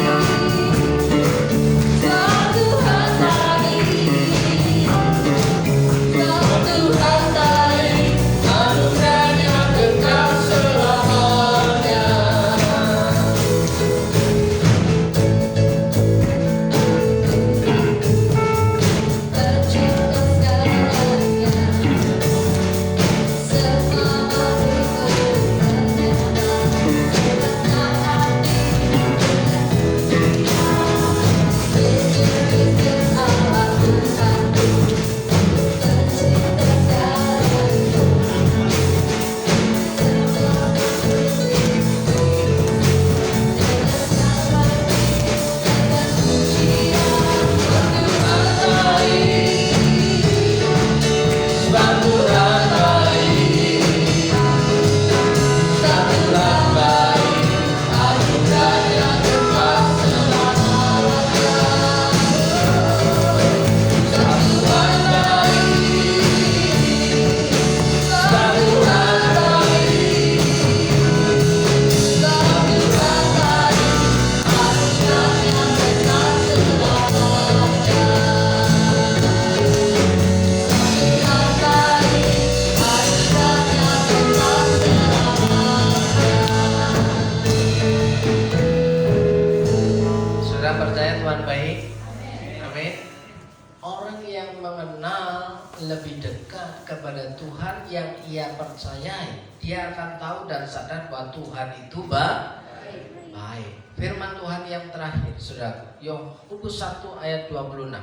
Kita percaya Tuhan baik. Amin. Orang yang mengenal lebih dekat kepada Tuhan yang ia percayai, dia akan tahu dan sadar bahwa Tuhan itu baik. Firman Tuhan yang terakhir, Saudara, Yakobus 1 ayat 26.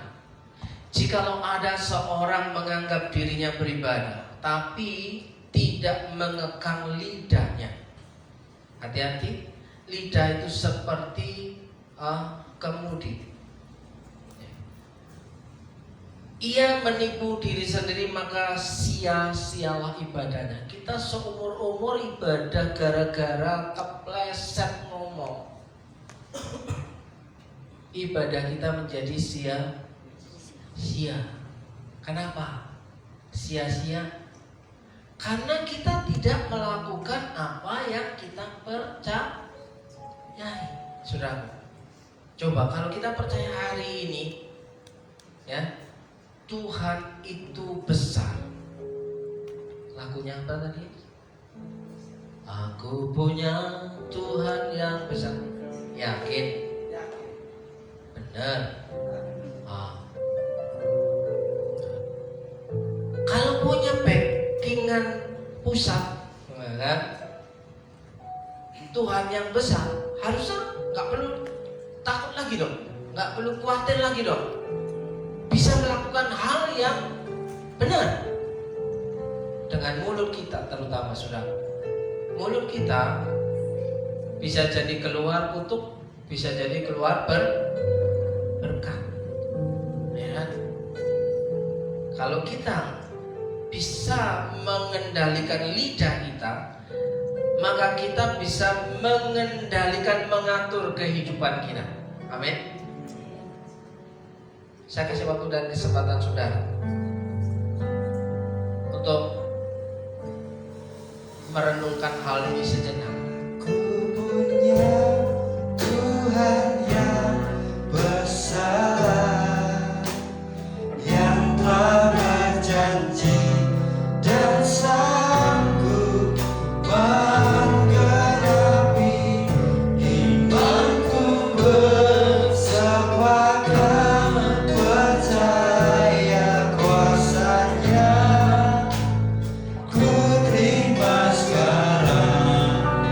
Jikalau ada seorang menganggap dirinya beribadah, tapi tidak mengekang lidahnya. Hati-hati, lidah itu seperti kemudi. Ia menipu diri sendiri, maka sia-sialah ibadahnya. Kita seumur-umur ibadah gara-gara kepleset ngomong. Ibadah kita menjadi sia-sia. Kenapa? Sia-sia. Karena kita tidak melakukan apa yang kita percayai. Saudara, coba kalau kita percaya hari ini, ya, Tuhan itu besar. Lagunya apa tadi? Aku punya Tuhan yang besar. Yakin? Benar. Kalau punya backingan pusat, kan? Tuhan yang besar, harusnya nggak perlu takut lagi dong, nggak perlu khawatir lagi dong. Bisa melakukan hal yang benar dengan mulut kita, terutama Saudara. Mulut kita bisa jadi keluar kutuk, bisa jadi keluar berkat. Ya. Kalau kita bisa mengendalikan lidah kita, maka kita bisa mengendalikan, mengatur kehidupan kita. Amin. Saya kasih waktu dan kesempatan Saudara untuk merenungkan hal ini sejenak. Ku punya Tuhan yang besar, yang telah berjanji dan sanggup menggenapi imanku bersepakat percaya kuasanya. Ku terima sekarang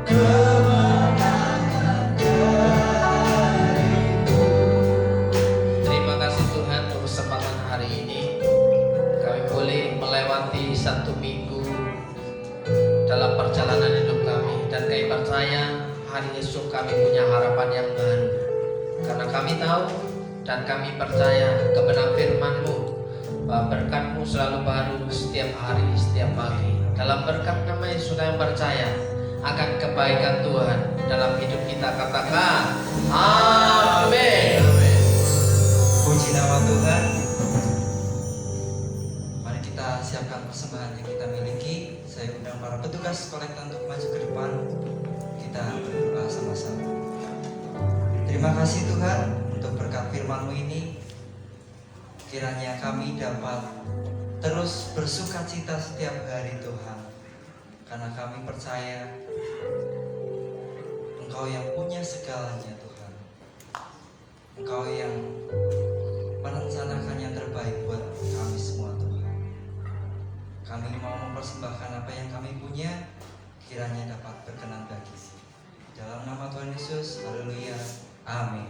kemenangan darimu. Terima kasih Tuhan untuk kesempatan hari ini. Kami boleh melewati satu minggu dalam perjalanan hidup kami, dan kami percaya hari esok kami punya harapan yang baru, karena kami tahu dan kami percaya kebenaran firman-Mu, bahwa berkat-Mu selalu baru setiap hari, setiap pagi. Dalam berkat nama Yesus yang percaya akan kebaikan Tuhan dalam hidup kita. Katakan amin. Puji nama Tuhan. Mari kita siapkan persembahan yang kita miliki. Saya undang para petugas kolekta untuk maju ke depan. Kita berdoa sama-sama. Terima kasih Tuhan untuk berkat firman-Mu ini. Kiranya kami dapat terus bersukacita setiap hari Tuhan, karena kami percaya Engkau yang punya segalanya Tuhan. Engkau yang merencanakan yang terbaik buat kami semua Tuhan. Kami mau mempersembahkan apa yang kami punya, kiranya dapat berkenan bagi. Dalam nama Tuhan Yesus, haleluya, amin.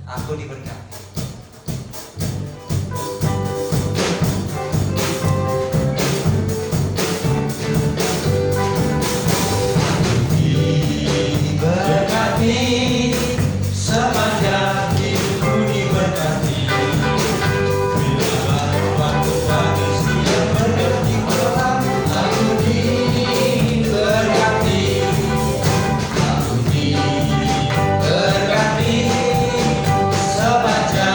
Aku diberkati. Diberkati sepanjang hidupku, diberkati. Bila waktu pagi siang berganti malam, aku diberkati. Aku diberkati sepanjang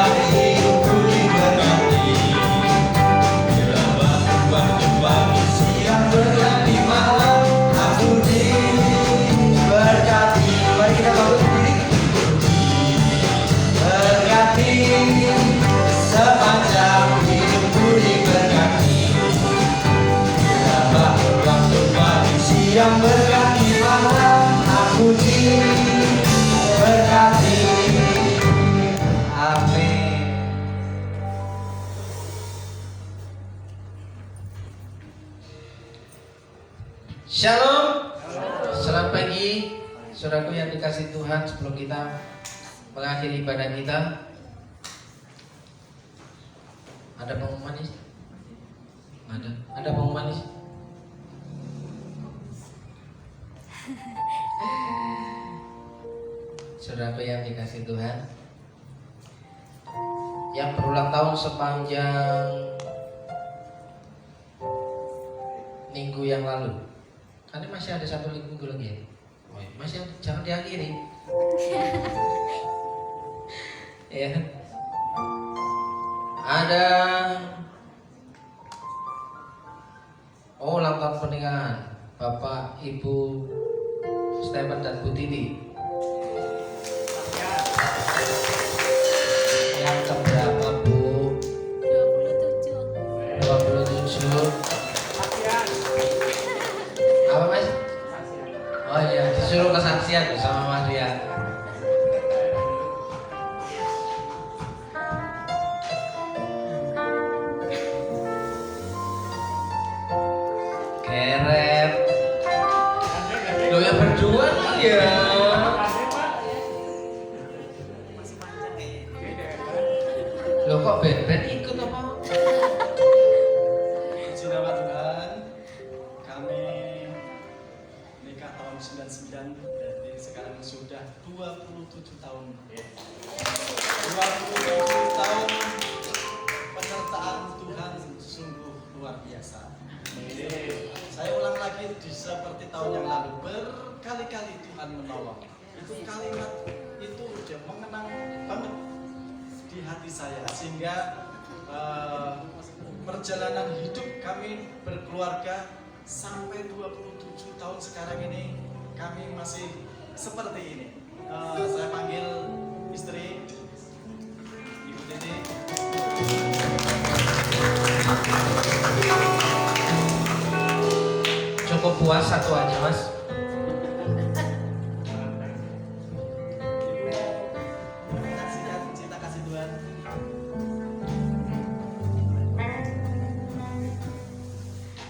Saudaraku yang dikasih Tuhan, sebelum kita mengakhiri ibadah kita, ada pengumuman manis? Ada pengumuman manis? Saudaraku yang dikasih Tuhan, yang berulang tahun sepanjang minggu yang lalu, kan masih ada 1 minggu lagi ya? Oh, masih ada, jangan diakhiri. Ya, ada ulang tahun pernikahan Bapak Ibu Stephen dan Bu Titi. Yang keberapa Bu? 27. 27. Apa Mas? Oh iya, disuruh kesaksian sama Mas Ria. Keret. Lo yang berdua ya. Lo kok band-band ikut apa? Puji nama Tuhan, kami nikah tahun 99, berarti sekarang sudah 27 tahun. 27 tahun penyertaan Tuhan sungguh luar biasa. Saya ulang lagi seperti tahun yang lalu, berkali-kali Tuhan menolong. Itu kalimat itu udah mengenang banget di hati saya, sehingga perjalanan hidup kami berkeluarga sampai 27 tahun sekarang ini kami masih seperti ini. Saya panggil istri Ibu Titi. Cukup puas satu aja Mas. Saksikan cinta kasih Tuhan.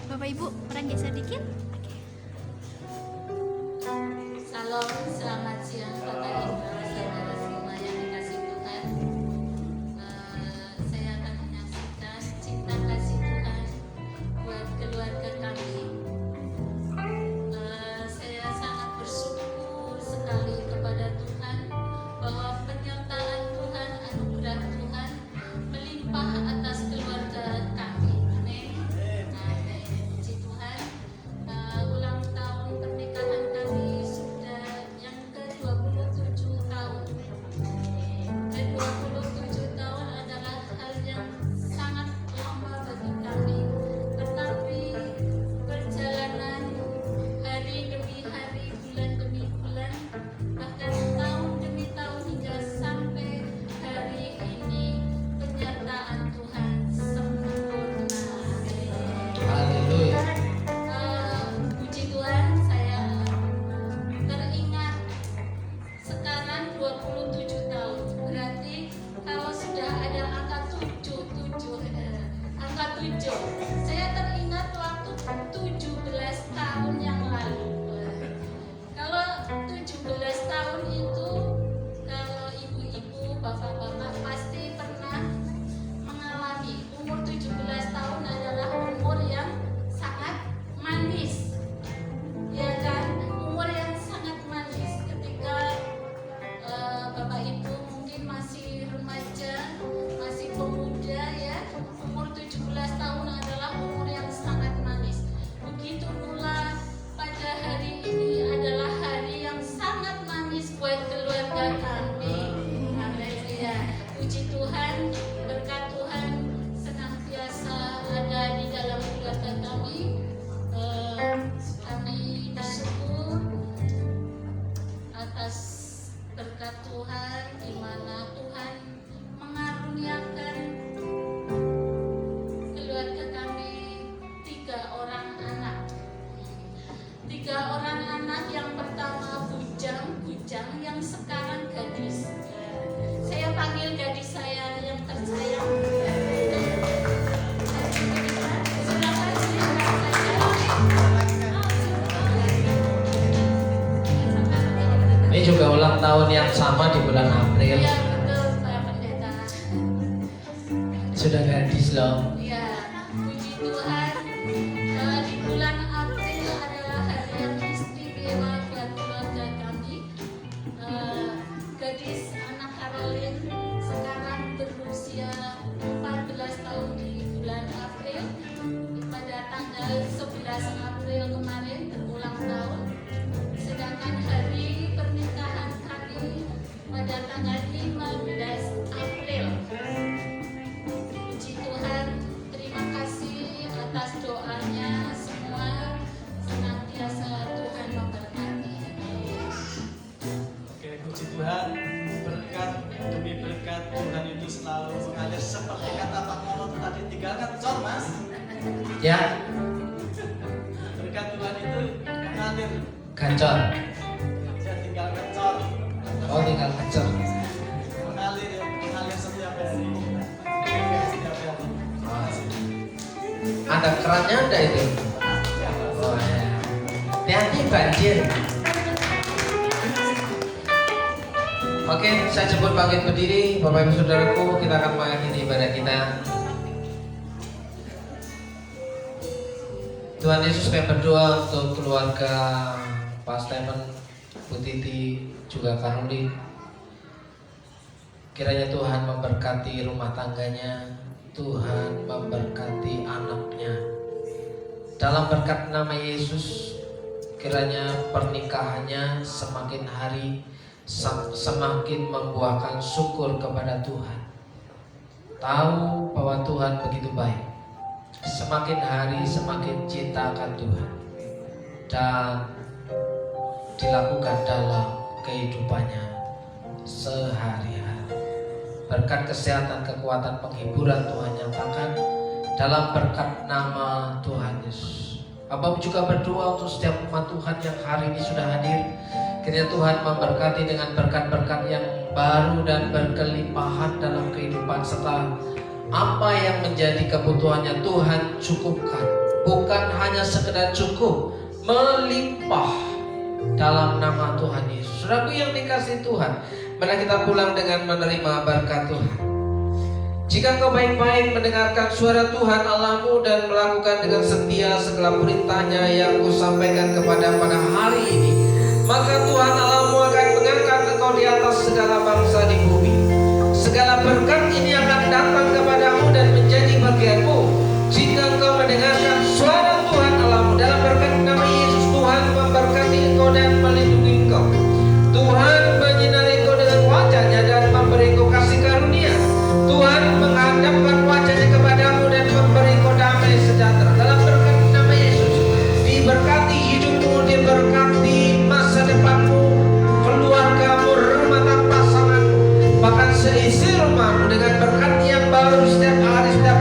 Bapak Ibu, peran geser dikit. Salam, selamat siang Bapak Ibu, saudara semua yang dikasih Tuhan. Saya akan menyaksikan cinta kasih Tuhan buat keluarga kami. Saya sangat bersyukur sekali kepada Tuhan bahwa penyertaan Tuhan, anugerah Tuhan melimpah atas keluarga kami. Amin. Amin. Puji Tuhan. Ulang tahun pernikahan kami sudah yang ke-27 tahun. Dan 27 tahun adalah hal yang sangat lama bagi kami. Tetapi perjalanan hari demi hari, bulan demi bulan, bahkan tahun demi tahun hingga sampai hari ini penyertaan Tuhan sempurna. Haleluya. Puji Tuhan, saya teringat sekarang 27 tahun. Berarti kalau sudah ada angka 7, saya teringat waktu 17 tahun yang lalu. Kalau 17 tahun itu, kalau ibu-ibu, bapak-bapak pasti pernah mengalami umur 17 tahun adalah umur yang sangat manis, ya kan? Umur yang sangat manis ketika bapak ibu mungkin masih remaja, masih pemuda ya. Umur 17 tahun adalah umur yang sangat manis. Begitu pula pada hari ini adalah hari yang sangat manis buat keluarga kami. Haleluya. Puji Tuhan, berkat Tuhan senantiasa ada di dalam keluarga kami. Kami bersyukur atas berkat Tuhan, di mana Tuhan mengaruniakan keluarga kami 3 orang anak. 3 orang anak, yang pertama bujang yang sekarang gadis. Saya panggil gadis saya yang tersayang. Silakan silakan saja. tahun yang sama di bulan April. Iya betul Pak Pendeta. Sudah gadis loh. Iya, puji Tuhan. Di bulan April adalah hari yang istimewa buat keluarga kami. Gadis anak Caroline sekarang berusia 14 tahun di bulan April. Pada tanggal 11 April kemarin berulang tahun. Sedangkan hari pernikahan kami pada tanggal 15 April. Puji Tuhan, terima kasih atas doanya semua. Senantiasa Tuhan memberkati. Oke, puji Tuhan, berkat demi berkat Tuhan itu selalu mengalir seperti kata Pak Mono tadi, tinggalkan cor mas. Ya, Berkat Tuhan itu mengalir, gacor. saya tinggalkan cor, Oh, tinggal gacor. mengalir setiap hari. Setiap hari. Ada kerannya ada itu. Oh ya. Hati-hati banjir. Oke, saya sebut bangkit berdiri, Bapak Ibu Saudaraku, kita akan mengakhiri ibadah kita. Tuhan Yesus, kami berdoa untuk keluarga Pak Stephen, Bu Titi, juga Caroline. Kiranya Tuhan memberkati rumah tangganya, Tuhan memberkati anaknya. Dalam berkat nama Yesus, kiranya pernikahannya semakin hari semakin membuahkan syukur kepada Tuhan. Tahu bahwa Tuhan begitu baik. Semakin hari semakin cinta akan Tuhan. Dan dilakukan dalam kehidupannya sehari-hari. Berkat kesehatan, kekuatan, penghiburan Tuhan nyatakan dalam berkat nama Tuhan Yesus. Bapak juga berdoa untuk setiap umat Tuhan yang hari ini sudah hadir. Kiranya Tuhan memberkati dengan berkat-berkat yang baru dan berkelimpahan dalam kehidupan, serta apa yang menjadi kebutuhannya Tuhan cukupkan. Bukan hanya sekedar cukup, melimpah dalam nama Tuhan Yesus. Saudaraku yang dikasihi Tuhan, mari kita pulang dengan menerima berkat Tuhan. Jika engkau baik-baik mendengarkan suara Tuhan Allahmu dan melakukan dengan setia segala perintahnya yang kusampaikan kepada pada hari ini, maka Tuhan Allahmu akan mengangkat engkau di atas segala bangsa di bumi. Segala berkat ini akan datang kepadamu dan menjadi bagianmu jika engkau mendengarkan suara Tuhan Allahmu. Dalam berkat nama Yesus, Tuhan memberkati engkau dan melindungi engkau. Tuhan menyinari engkau dengan wajahnya dan memberi engkau kasih karunia. Tuhan menghadapkan wajahnya kepadamu dan memberi engkau damai sejahtera. Dalam berkat nama Yesus, diberkati hidupmu, diberkati masa depanmu, keluargamu, rumah tangga pasanganmu, bahkan seisi rumahmu dengan berkat yang baru setiap hari, setiap